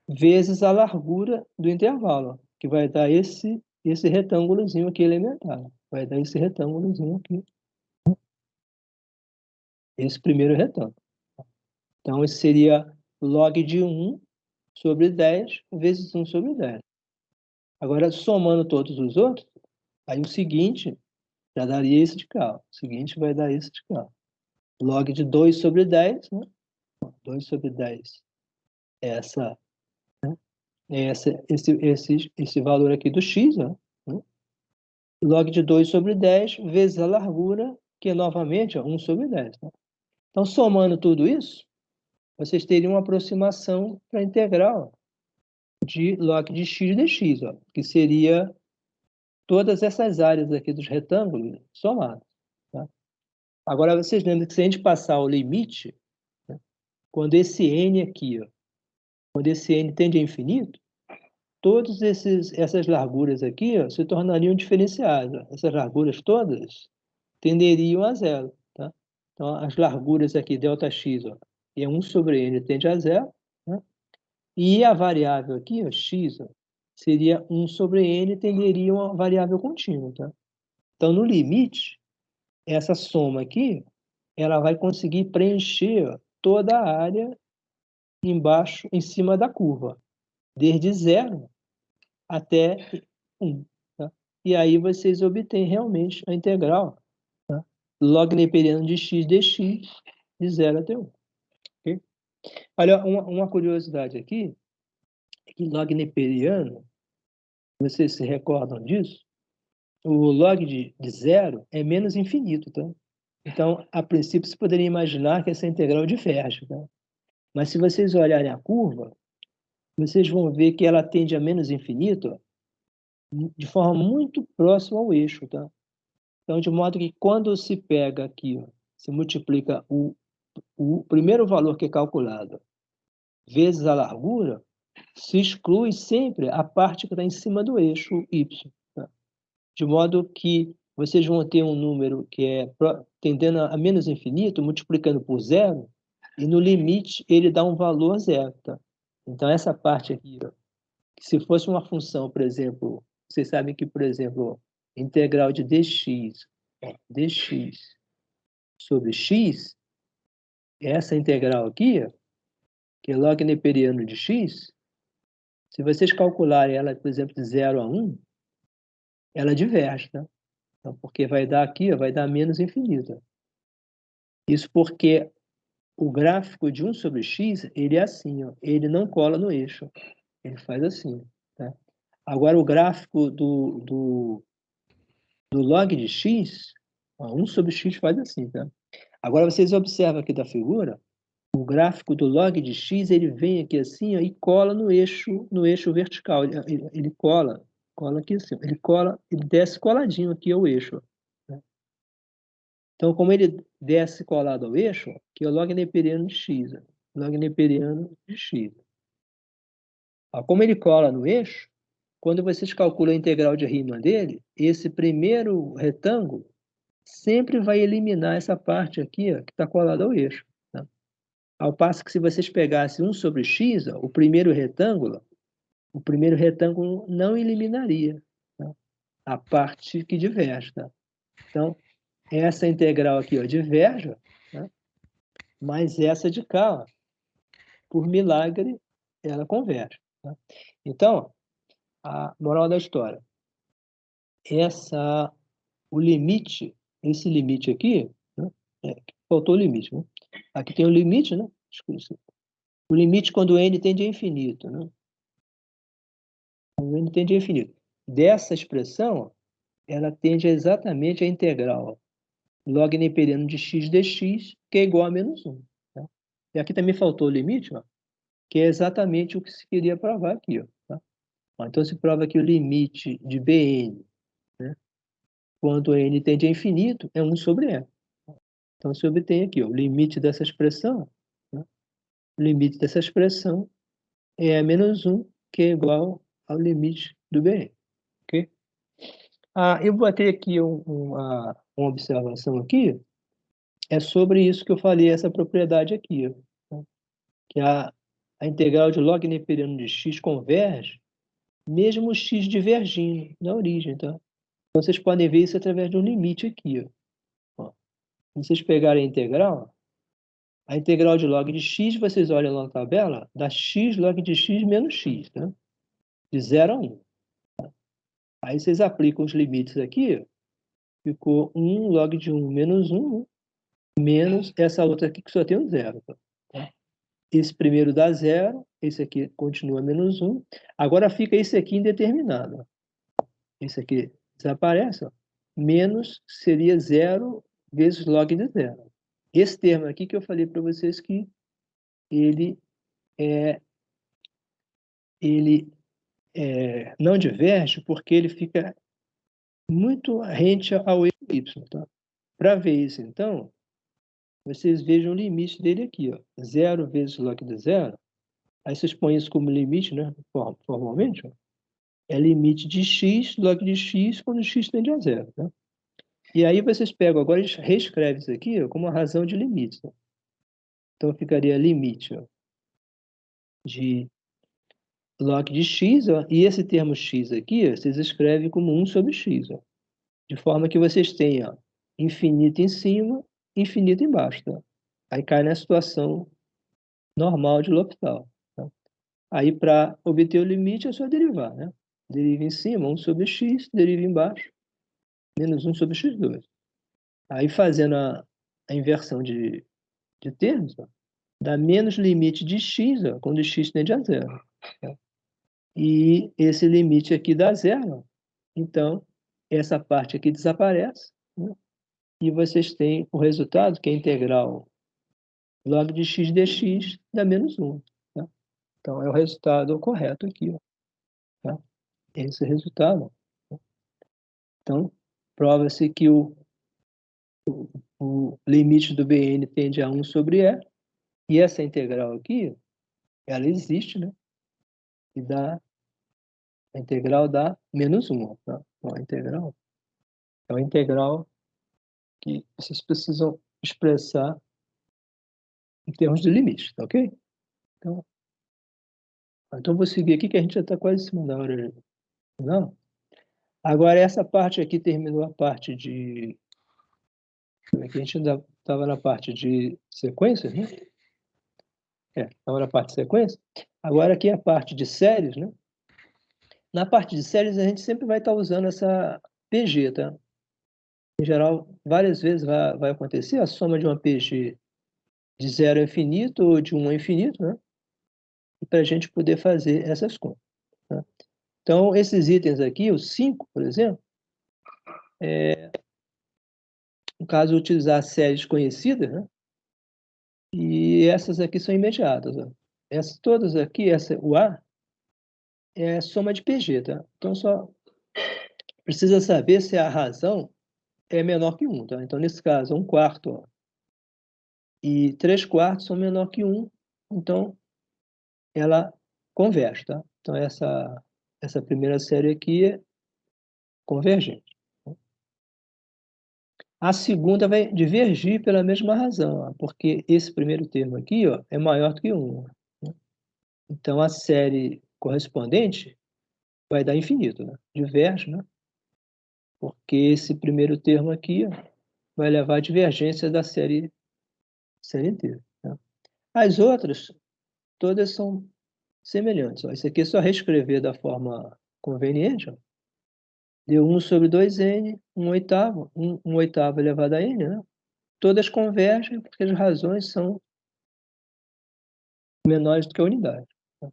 vezes a largura do intervalo, que vai dar esse retângulozinho aqui elementar. Vai dar esse retângulozinho aqui. Esse primeiro retângulo. Então, esse seria log de 1 sobre 10 vezes 1 sobre 10. Agora, somando todos os outros, aí o seguinte já daria esse de cá. O seguinte vai dar esse de cá. Log de 2 sobre 10, né? 2 sobre 10 é esse valor aqui do x, né? Log de 2 sobre 10 vezes a largura, que é novamente 1 sobre 10. Né? Então, somando tudo isso, vocês teriam uma aproximação para a integral de log de x dx, ó, que seria todas essas áreas aqui dos retângulos somadas. Tá? Agora, vocês lembram que se a gente passar o limite, né, quando esse n aqui, ó, quando esse n tende a infinito, todas essas larguras aqui, ó, se tornariam diferenciais. Ó. Essas larguras todas tenderiam a zero. Tá? Então, as larguras aqui, ΔX, ó, é 1 sobre n tende a zero. Né? E a variável aqui, ó, x, ó, seria 1 sobre n, tenderia a uma variável contínua. Tá? Então, no limite, essa soma aqui, ela vai conseguir preencher, ó, toda a área embaixo, em cima da curva, desde 0 até 1. Tá? E aí vocês obtêm realmente a integral, tá? Log neperiano de x dx de 0 até 1. Okay? Olha, uma curiosidade aqui, é que log neperiano, vocês se recordam disso? O log de zero é menos infinito, tá? Então, a princípio, você poderia imaginar que essa integral diverge, tá? Mas se vocês olharem a curva, vocês vão ver que ela tende a menos infinito, ó, de forma muito próxima ao eixo, tá? Então, de modo que quando se pega aqui, ó, se multiplica o primeiro valor que é calculado vezes a largura, se exclui sempre a parte que está em cima do eixo y, tá? De modo que vocês vão ter um número que é tendendo a menos infinito, multiplicando por zero, e no limite ele dá um valor zero, tá? Então, essa parte aqui, ó, que se fosse uma função, por exemplo, vocês sabem que, por exemplo, integral de dx sobre x, essa integral aqui, ó, que é log neperiano de x, se vocês calcularem ela, por exemplo, de 0 a 1, ela diverge, tá? Então, porque vai dar aqui, ó, vai dar menos infinito. Isso porque o gráfico de 1 sobre x, ele é assim, ó, ele não cola no eixo, ele faz assim, tá? Agora, o gráfico do log de x, ó, 1 sobre x faz assim, tá? Agora, vocês observam aqui da figura, o gráfico do log de x, ele vem aqui assim, ó, e cola no eixo vertical. Ele cola aqui assim, ele desce coladinho aqui ao eixo, né? Então, como ele desce colado ao eixo, que é o log neperiano de x, ó, log neperiano de x. Ó, como ele cola no eixo, quando vocês calculam a integral de Riemann dele, esse primeiro retângulo sempre vai eliminar essa parte aqui, ó, que está colada ao eixo, tá? Ao passo que se vocês pegassem 1 sobre x, ó, o primeiro retângulo não eliminaria, tá? A parte que diverge, tá? Então, essa integral aqui, ó, diverge, tá? Mas essa de cá, ó, por milagre, ela converge, tá? Então, a moral da história, o limite, esse limite aqui, né? Faltou o limite, né? Aqui tem o limite, né? O limite quando n tende a infinito, né? Quando n tende a infinito. Dessa expressão, ela tende exatamente à integral log neperiano de x dx, que é igual a menos 1. Tá? E aqui também faltou o limite, ó, que é exatamente o que se queria provar aqui, ó, tá? Então, se prova que o limite de Bn, né, quando n tende a infinito, é 1 sobre n. Então, se obtém aqui, ó, o limite dessa expressão, né, o limite dessa expressão é menos 1, que é igual ao limite do Bn. Ok? Eu botei aqui uma observação aqui, é sobre isso que eu falei, essa propriedade aqui, ó, né, que a integral de log neperiano de x converge, mesmo o x divergindo na origem, tá? Então, vocês podem ver isso através de um limite aqui, ó. Se vocês pegarem a integral de log de x, vocês olham lá na tabela, dá x log de x menos x, né? De 0 a 1. Aí vocês aplicam os limites aqui, ficou 1 log de 1 menos 1, menos essa outra aqui que só tem um 0, tá? Esse primeiro dá 0, esse aqui continua menos 1. Agora fica esse aqui indeterminado. Esse aqui desaparece, ó. Menos seria 0 vezes log de 0. Esse termo aqui que eu falei para vocês que ele não diverge porque ele fica muito rente ao eixo y, tá? Para ver isso, então, vocês vejam o limite dele aqui, ó. 0 vezes log de 0. Aí vocês põem isso como limite, né? Formalmente, ó. É limite de x, log de x, quando x tende a 0, tá? E aí vocês pegam, agora reescreve isso aqui, ó, como a razão de limite, tá? Então ficaria limite, ó, de log de x, ó, e esse termo x aqui, ó, vocês escrevem como 1 sobre x, ó, de forma que vocês tenham infinito em cima, infinito embaixo, tá? Aí cai na situação normal de L'Hopital, tá? Aí, para obter o limite, é só derivar, né? Deriva em cima, 1 sobre x, deriva embaixo, menos 1 sobre x2. Aí, fazendo a inversão de termos, ó, dá menos limite de x, ó, quando x tende a zero. Tá? E esse limite aqui dá zero. Então, essa parte aqui desaparece, né? E vocês têm o resultado, que é integral log de x dx dá menos 1. Tá? Então, é o resultado correto aqui. Ó, tá? Esse resultado. Então, prova-se que o limite do Bn tende a 1 sobre E, e essa integral aqui, ela existe, né? E a integral dá menos 1. Tá? Então, a integral é uma integral que vocês precisam expressar em termos de limite, tá ok? Então vou seguir aqui, que a gente já está quase em cima da hora. Não? Agora, essa parte aqui terminou a parte de... Aqui a gente ainda estava na parte de sequências, né? Estava na parte de sequência. Agora aqui é a parte de séries, né? Na parte de séries, a gente sempre vai estar usando essa PG, tá? Em geral, várias vezes vai acontecer a soma de uma PG de 0 a infinito ou de 1 a infinito, né? Para a gente poder fazer essas contas. Tá? Então, esses itens aqui, os 5, por exemplo, no caso, utilizar séries conhecidas, né? E essas aqui são imediatas. Ó. Essas todas aqui, o A, é soma de PG, tá? Então, só precisa saber se a razão é menor que 1, tá? Então, nesse caso, 1/4, ó, e 3/4 são menor que 1, então ela converge, tá? Então, essa primeira série aqui é convergente. A segunda vai divergir pela mesma razão, ó, porque esse primeiro termo aqui, ó, é maior do que 1. Né? Então, a série correspondente vai dar infinito, né? Diverge, né? Porque esse primeiro termo aqui, ó, vai levar à divergência da série inteira. Tá? As outras, todas são semelhantes. Ó. Isso aqui é só reescrever da forma conveniente. Ó. Deu 1 sobre 2n, 1/8, 1/8 elevado a n. Né? Todas convergem porque as razões são menores do que a unidade. Tá?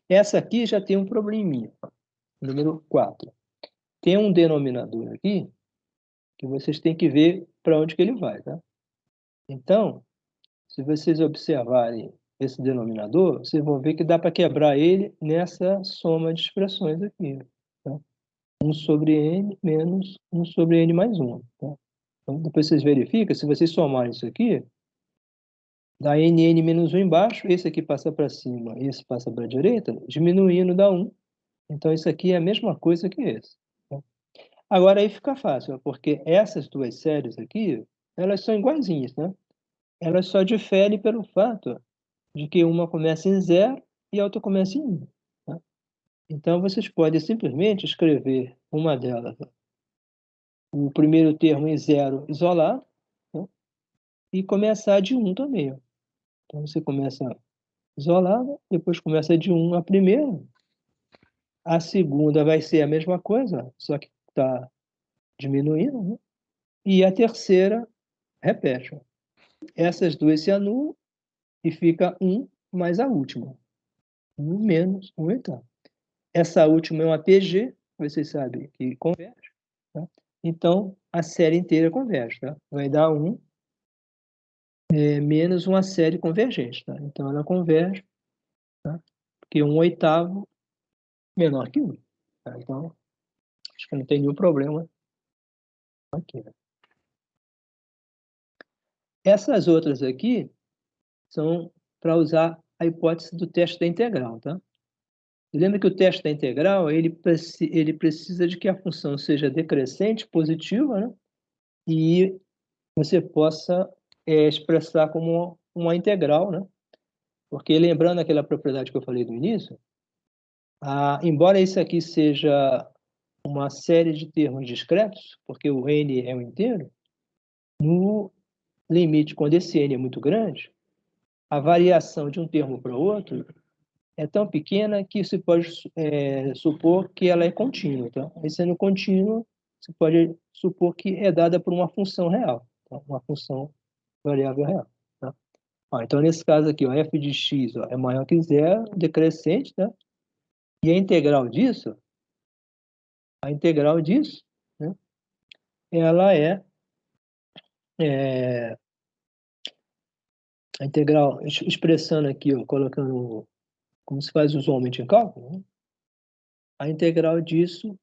Essa aqui já tem um probleminha. Ó. Número 4. Tem um denominador aqui que vocês têm que ver para onde que ele vai. Tá? Então, se vocês observarem esse denominador, vocês vão ver que dá para quebrar ele nessa soma de expressões aqui. Tá? 1 sobre n menos 1 sobre n mais 1. Tá? Então, depois vocês verificam, se vocês somarem isso aqui, dá nn menos 1 embaixo, esse aqui passa para cima, esse passa para a direita, diminuindo dá 1. Então, isso aqui é a mesma coisa que esse. Tá? Agora, aí fica fácil, porque essas duas séries aqui, elas são iguaizinhas, né? Elas só diferem pelo fato de que uma começa em 0 e a outra começa em 1. Tá? Então, vocês podem simplesmente escrever uma delas, o primeiro termo em 0 isolado, tá? E começar de 1 também. Ó. Então, você começa isolada, depois começa de 1 a primeira, a segunda vai ser a mesma coisa, só que está diminuindo, né? E a terceira repete. Ó. Essas duas se anulam e fica 1 mais a última. 1 menos 1/8. Essa última é uma PG, vocês sabem que converge. Tá? Então, a série inteira converge. Tá? Vai dar 1 menos uma série convergente. Tá? Então, ela converge, tá? Porque 1/8 menor que 1. Tá? Então, acho que não tem nenhum problema aqui. Né? Essas outras aqui são para usar a hipótese do teste da integral. Tá? Lembra que o teste da integral ele precisa de que a função seja decrescente, positiva, né? E você possa expressar como uma integral, né? Porque lembrando aquela propriedade que eu falei do início, embora isso aqui seja uma série de termos discretos, porque o n é um inteiro, no limite, quando esse n é muito grande, a variação de um termo para o outro é tão pequena que se pode supor que ela é contínua. Tá? E sendo contínua, se pode supor que é dada por uma função real, tá? Uma função variável real. Tá? Ó, então, nesse caso aqui, ó, f de x, ó, é maior que zero, decrescente, né? E a integral disso, né? Ela é a integral, expressando aqui, ó, colocando como se faz usualmente em cálculo, né? A integral disso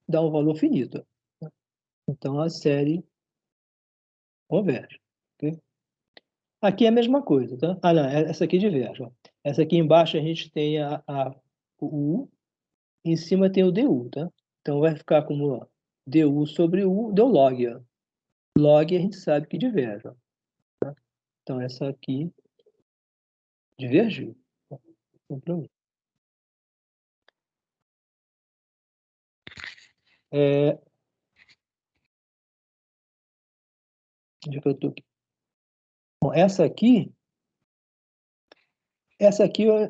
dá um valor finito. Né? Então, a série converge. Okay? Aqui é a mesma coisa, tá? Ah, não, essa aqui diverge. Ó. Essa aqui embaixo a gente tem o U, e em cima tem o DU, tá? Então, vai ficar como ó, DU sobre U, deu log. Ó. Log a gente sabe que diverge. Ó. Então, essa aqui divergiu. Sem problema. Onde é que eu tô aqui? Bom, essa aqui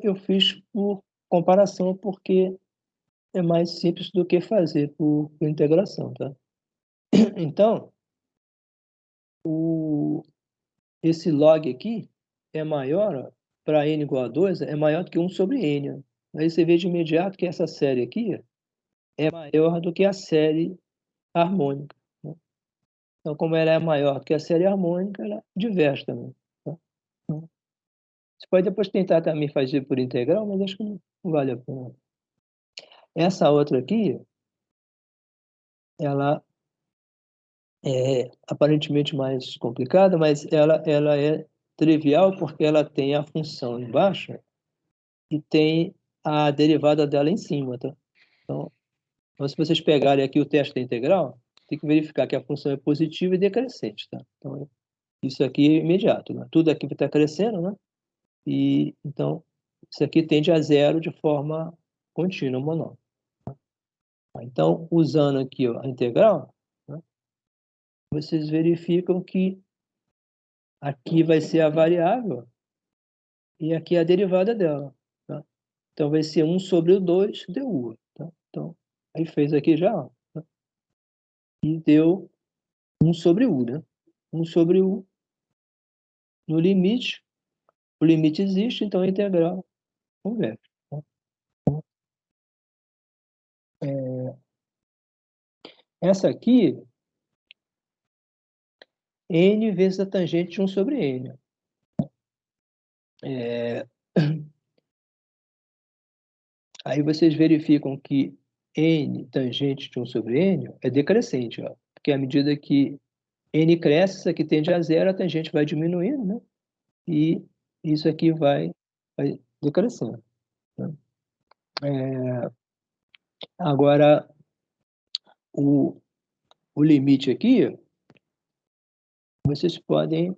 eu fiz por comparação, porque é mais simples do que fazer por integração, tá? Então, esse log aqui é maior, para n igual a 2, é maior do que 1 sobre n. Ó. Aí você vê de imediato que essa série aqui é maior do que a série harmônica. Né? Então, como ela é maior do que a série harmônica, ela diverge também. Tá? Então, você pode depois tentar também fazer por integral, mas acho que não vale a pena. Essa outra aqui, ela é aparentemente mais complicada, mas ela é trivial porque ela tem a função embaixo e tem a derivada dela em cima, tá? Então, se vocês pegarem aqui o teste da integral, tem que verificar que a função é positiva e decrescente, tá? Então, isso aqui é imediato, né? Tudo aqui está crescendo, né? E, então, isso aqui tende a zero de forma contínua, monótona. Então, usando aqui ó, a integral, né, vocês verificam que aqui vai ser a variável e aqui é a derivada dela. Tá? Então, vai ser 1 sobre o 2 du. Tá? Então, aí fez aqui já, ó, tá? E deu 1 sobre u, né? 1 sobre u no limite. O limite existe, então a integral converge. Tá? Essa aqui, n vezes a tangente de 1 sobre n. É, aí vocês verificam que n tangente de 1 sobre n é decrescente, ó, porque à medida que n cresce, isso aqui tende a zero, a tangente vai diminuindo, né? E isso aqui vai decrescendo. Né? Agora, o limite aqui, vocês podem...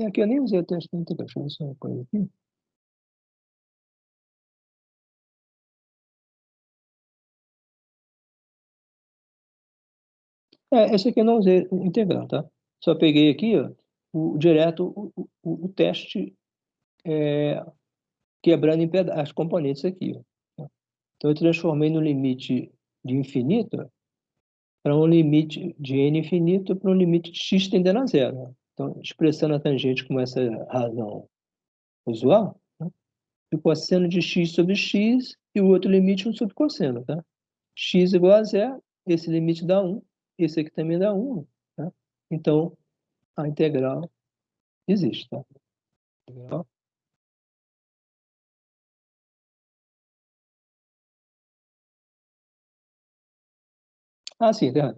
Aqui eu nem usei o teste da integral, deixa eu ver só uma coisa aqui. Esse aqui eu não usei integral, tá? Só peguei aqui, ó, direto o teste quebrando em as componentes aqui. Ó. Então, eu transformei no limite de infinito para um limite de n infinito para um limite de x tendendo a zero. Ó. Então, expressando a tangente com essa razão usual, né? E o cosseno de x sobre x e o outro limite 1 sobre cosseno. Tá? X igual a zero, esse limite dá 1, esse aqui também dá 1. Tá? Então, a integral existe. Tá? Integral. Ah, sim, tá.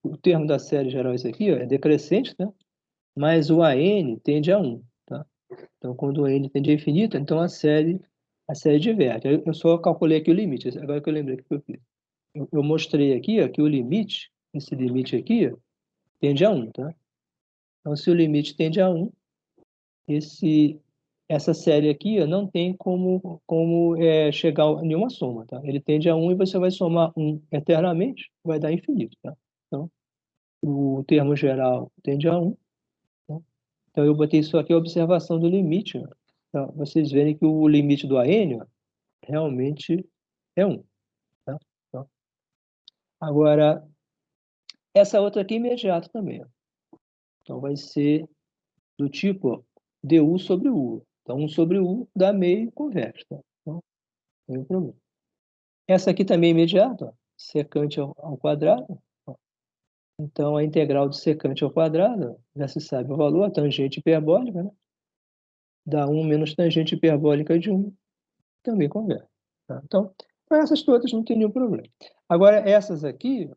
O termo da série geral, esse aqui, ó, é decrescente, né? Mas o AN tende a 1. Tá? Então, quando o N tende a infinito, então a série diverte. Eu só calculei aqui o limite, agora que eu lembrei o que eu fiz. Eu mostrei aqui ó, que o limite, esse limite aqui, ó, tende a 1. Tá? Então, se o limite tende a 1, essa série aqui ó, não tem como chegar a nenhuma soma. Tá? Ele tende a 1 e você vai somar 1 eternamente, vai dar infinito. Tá? Então, o termo geral tende a 1. Tá? Então, eu botei isso aqui, a observação do limite. Ó. Então, vocês verem que o limite do AN ó, realmente é 1. Tá? Então, agora, Essa outra aqui é imediata também. Então, vai ser do tipo du sobre u. Então, 1 sobre u dá meio e converte. Tá? Então, não tem problema. Essa aqui também é imediata, secante ao quadrado. Então, a integral de secante ao quadrado, já se sabe o valor, a tangente hiperbólica, né? Dá 1 menos tangente hiperbólica de 1, também converte. Tá? Então, para essas todas não tem nenhum problema. Agora, essas aqui,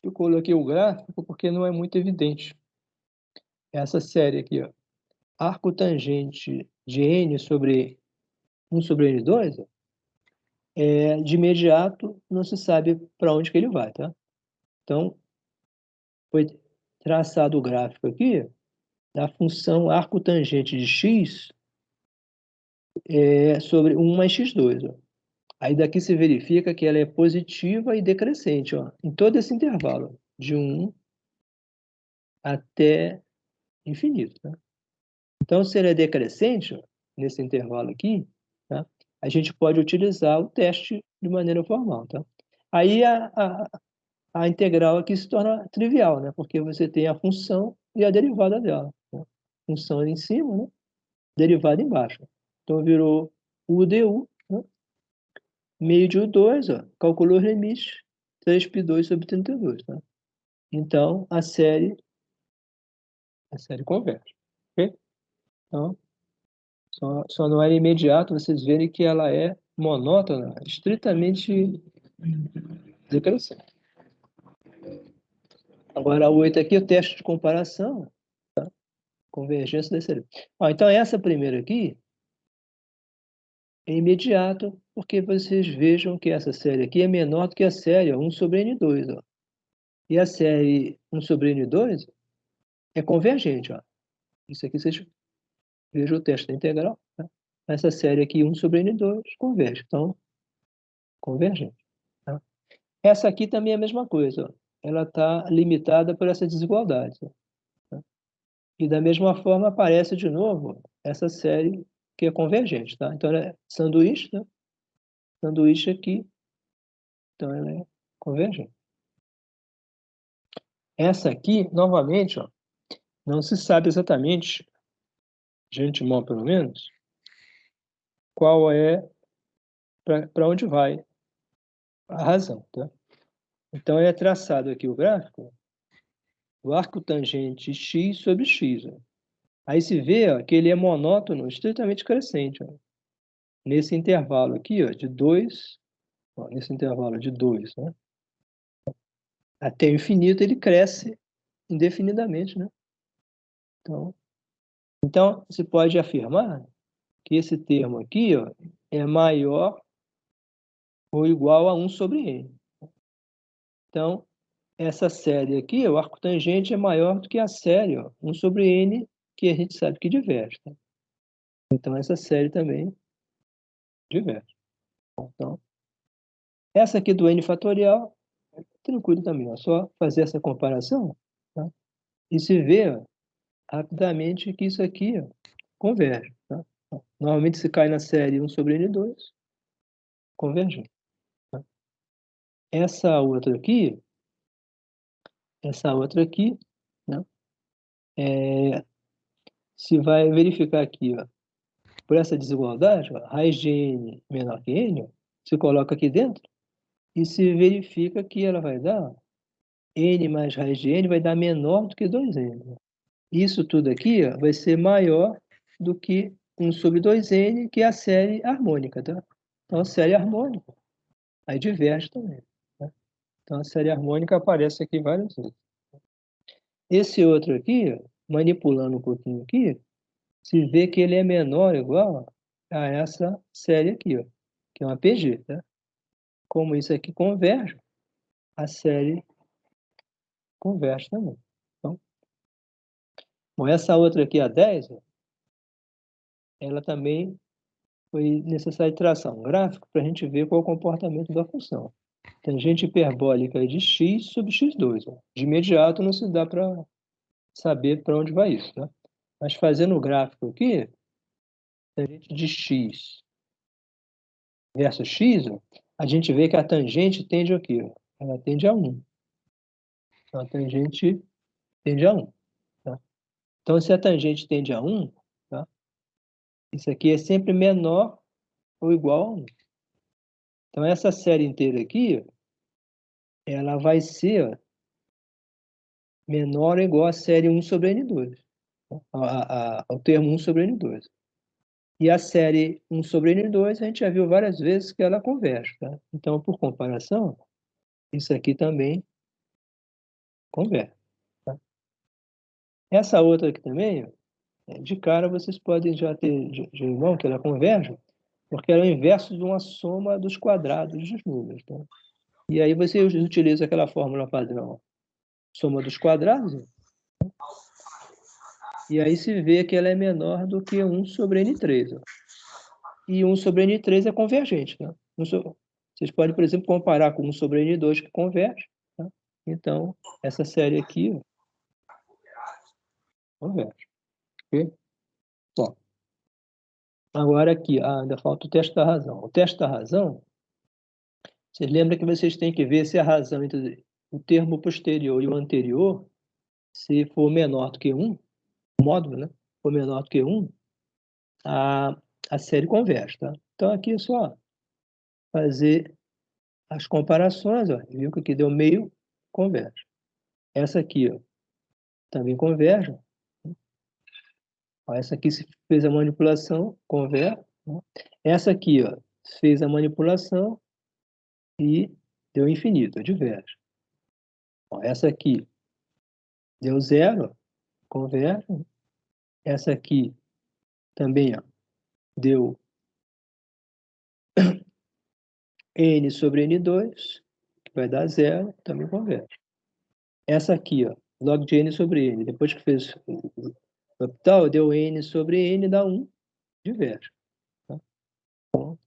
eu coloquei o gráfico porque não é muito evidente. Essa série aqui, ó, arco tangente de n sobre 1 sobre n2, de imediato não se sabe para onde que ele vai, tá? Então, foi traçado o gráfico aqui da função arco tangente de x sobre 1 mais x2. Ó. Aí daqui se verifica que ela é positiva e decrescente, ó, em todo esse intervalo, de 1 até infinito. Tá? Então, se ela é decrescente, ó, nesse intervalo aqui, tá? A gente pode utilizar o teste de maneira formal. Tá? Aí a integral aqui se torna trivial, né? Porque você tem a função e a derivada dela. Né? Função ali em cima, né? Derivada embaixo. Então, virou u du, né? Meio de U2, ó, calculou o limite, 3π2 sobre 32. Tá? Então, a série converte. Okay? Então, só não é imediato vocês verem que ela é monótona, estritamente decrescente. Agora, a 8 aqui é o teste de comparação, tá? Convergência da série. Ó, então, essa primeira aqui é imediato, porque vocês vejam que essa série aqui é menor do que a série, ó, 1 sobre n2. Ó. E a série 1 sobre n2 é convergente. Ó. Isso aqui vocês vejam o teste da integral. Tá? Essa série aqui, 1 sobre n2, converge. Então, convergente. Tá? Essa aqui também é a mesma coisa. Ó. Ela está limitada por essa desigualdade. Tá? E da mesma forma aparece de novo essa série que é convergente. Tá? Então, ela é sanduíche, né? Sanduíche aqui. Então, ela é convergente. Essa aqui, novamente, ó, não se sabe exatamente, de antemão pelo menos, qual é, para onde vai a razão. Tá? Então, é traçado aqui o gráfico, o arco tangente x sobre x. Ó. Aí se vê ó, que ele é monótono, estritamente crescente. Ó. Nesse intervalo aqui, ó, de 2, ó, nesse intervalo de 2, né? Até o infinito ele cresce indefinidamente. Né? Então, se pode afirmar que esse termo aqui ó, é maior ou igual a 1 sobre n. Então, essa série aqui, o arco tangente é maior do que a série, ó, 1 sobre n, que a gente sabe que diverte. Tá? Então, essa série também diverte. Então, essa aqui do n fatorial, é tranquilo também, ó, só fazer essa comparação, tá? E se vê ó, rapidamente que isso aqui ó, converge. Tá? Normalmente se cai na série 1 sobre n2, converge. Tá? Essa outra aqui, né? Se vai verificar aqui, ó, por essa desigualdade, ó, raiz de n menor que n, ó, se coloca aqui dentro e se verifica que ela vai dar n mais raiz de n vai dar menor do que 2n. Ó. Isso tudo aqui ó, vai ser maior do que 1 sobre 2n, que é a série harmônica. Tá? Então, a série harmônica aí diverge também. Tá? Então, a série harmônica aparece aqui várias vezes. Esse outro aqui, ó, manipulando um pouquinho aqui, se vê que ele é menor ou igual a essa série aqui, ó, que é uma PG. Tá? Como isso aqui converge, a série converge também. Então, bom, essa outra aqui, a 10, ó, ela também foi necessário traçar um gráfico para a gente ver qual é o comportamento da função. Tangente hiperbólica de x sobre x2. Ó. De imediato não se dá para saber para onde vai isso. Tá? Mas fazendo o gráfico aqui, tangente de x versus x, ó, a gente vê que a tangente tende aqui, ó, ela tende a 1. Então, a tangente tende a 1. Tá? Então, se a tangente tende a 1, tá? Isso aqui é sempre menor ou igual a 1. Então, essa série inteira aqui, ela vai ser menor ou igual a série 1 sobre N2. Ao termo 1 sobre N2. E a série 1 sobre N2, a gente já viu várias vezes que ela converge. Tá? Então, por comparação, isso aqui também converge. Tá? Essa outra aqui também, de cara vocês podem já ter de irmão que ela converge, porque ela é o inverso de uma soma dos quadrados dos números. Tá? E aí você utiliza aquela fórmula padrão, soma dos quadrados, e aí se vê que ela é menor do que 1 sobre N3. Ó. E 1 sobre N3 é convergente. Tá? Vocês podem, por exemplo, comparar com 1 sobre N2 que converge. Tá? Então, essa série aqui ó, converge. Okay? Bom, agora aqui, ainda falta o teste da razão. O teste da razão, vocês lembram que vocês têm que ver se a razão entre o termo posterior e o anterior, se for menor do que 1, o módulo, né? For menor do que 1, a série converge. Tá? Então, aqui é só fazer as comparações. Ó, viu que aqui deu meio, converge. Essa aqui ó, também converge. Ó, essa aqui se fez a manipulação, converge. Né? Essa aqui ó, fez a manipulação e deu infinito, diverge. Ó, essa aqui deu zero, converge. Essa aqui também ó, deu n sobre n2, que vai dar zero, também converge. Essa aqui, ó, log de n sobre n, depois que fez o capital, deu n sobre n, dá 1, diverge. Tá? Então,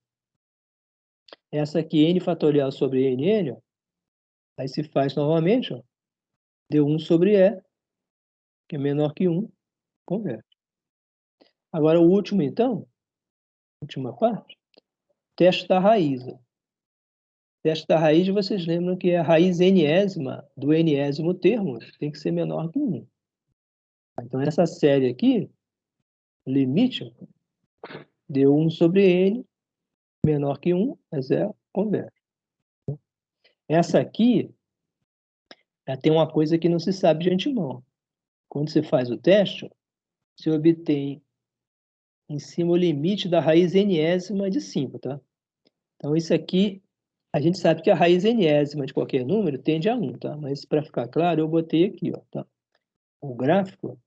essa aqui, n fatorial sobre n, ó, aí se faz novamente, ó, deu 1 sobre e, que é menor que 1, converge. Agora, o último, então, última parte, teste da raiz. Ó. Teste da raiz, vocês lembram que é a raiz enésima do enésimo termo tem que ser menor que 1. Então, essa série aqui, limite, deu 1 sobre n, menor que 1, é zero, converge. Essa aqui, tem uma coisa que não se sabe de antemão. Quando você faz o teste, você obtém em cima o limite da raiz enésima de 5, tá? Então, isso aqui, a gente sabe que a raiz enésima de qualquer número tende a 1, tá? Mas, para ficar claro, eu botei aqui, ó, tá? O gráfico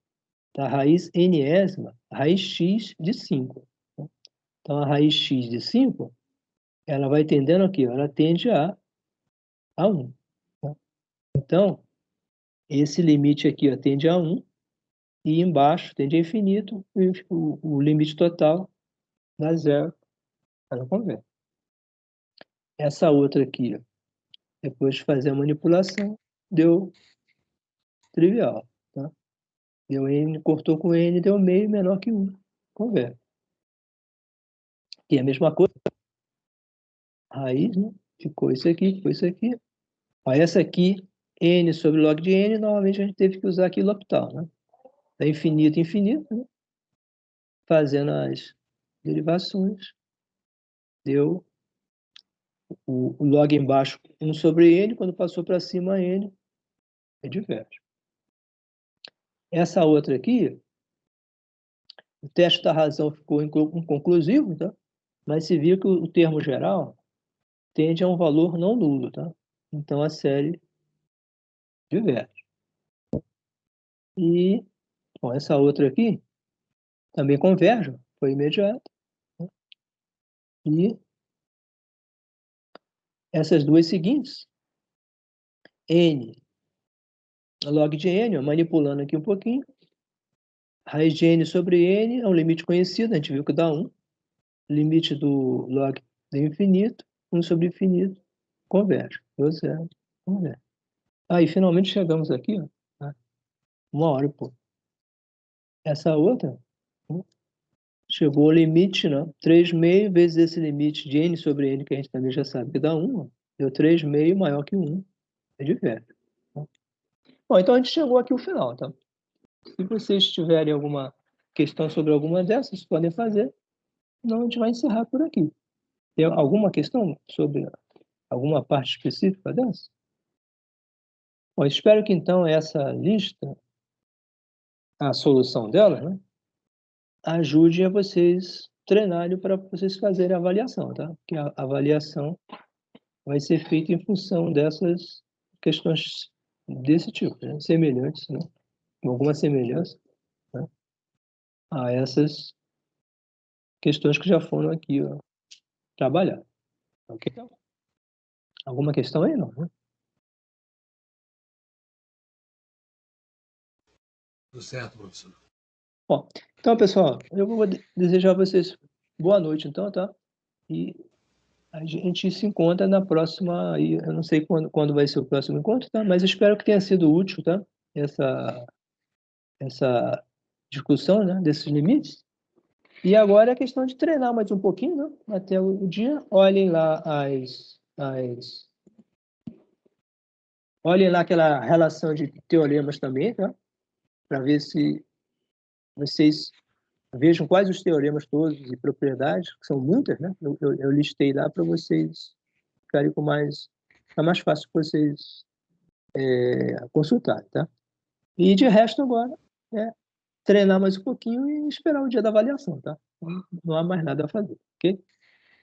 da raiz enésima, raiz x de 5. Tá? Então, a raiz x de 5, ela vai tendendo aqui, ó, ela tende a 1. Tá? Então, esse limite aqui ó, tende a 1, e embaixo tende a infinito, e o limite total dá zero. Ela converte. Essa outra aqui, ó, depois de fazer a manipulação, deu trivial. Tá? Deu n, cortou com n, deu meio menor que 1. Converte. E a mesma coisa, raiz, né? Ficou isso aqui, ficou isso aqui. Ó, essa aqui, n sobre log de n, normalmente a gente teve que usar aqui L'Hopital, né? Da infinito, infinito, né? Fazendo as derivações, deu o log embaixo 1 sobre n, quando passou para cima n, é diverge. Essa outra aqui, o teste da razão ficou inconclusivo, tá? Mas se viu que o termo geral tende a um valor não nulo, tá? Então a série diverge. E bom, essa outra aqui também converge, foi imediato. Né? E essas duas seguintes, n, log de n, manipulando aqui um pouquinho, raiz de n sobre n é um limite conhecido, a gente viu que dá 1. Limite do log do infinito, 1 sobre infinito, converge. Deu zero, converge. Aí, finalmente chegamos aqui, ó, tá? 1h e pouco. Essa outra, né, chegou ao limite, né? 3,5 vezes esse limite de n sobre n, que a gente também já sabe que dá 1, ó, deu 3,5 maior que 1, é diverge. Tá? Bom, então a gente chegou aqui ao final, tá? Se vocês tiverem alguma questão sobre alguma dessas, podem fazer. Senão a gente vai encerrar por aqui. Tem alguma questão sobre alguma parte específica dessa? Bom, espero que então essa lista, a solução dela, né, ajude a vocês treinarem para vocês fazerem a avaliação, tá? Porque a avaliação vai ser feita em função dessas questões desse tipo, né? Semelhantes, né? Alguma semelhança, né, a essas questões que já foram aqui, ó, trabalhadas. Ok? Alguma questão aí, não? Né? Tudo certo, professor. Bom, então, pessoal, eu vou desejar a vocês boa noite, então, tá? E a gente se encontra na próxima, aí, eu não sei quando vai ser o próximo encontro, tá? Mas espero que tenha sido útil, tá? Essa discussão, né, desses limites. E agora é questão de treinar mais um pouquinho, né? Até o dia. Olhem lá aquela relação de teoremas também, tá? Para ver se vocês vejam quais os teoremas todos e propriedades, que são muitas, né? Eu listei lá para vocês ficarem com mais... Fica mais fácil para vocês consultarem, tá? E de resto agora é treinar mais um pouquinho e esperar o dia da avaliação, tá? Não há mais nada a fazer, ok?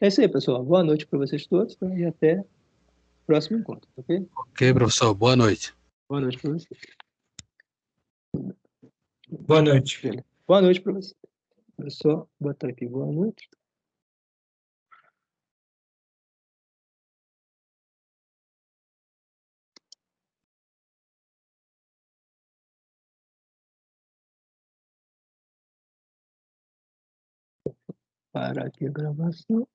É isso aí, pessoal. Boa noite para vocês todos, tá? E até o próximo encontro, ok? Ok, professor. Boa noite. Boa noite para vocês. Boa noite. Boa noite para vocês. Eu só botar aqui boa noite. Parar aqui a gravação.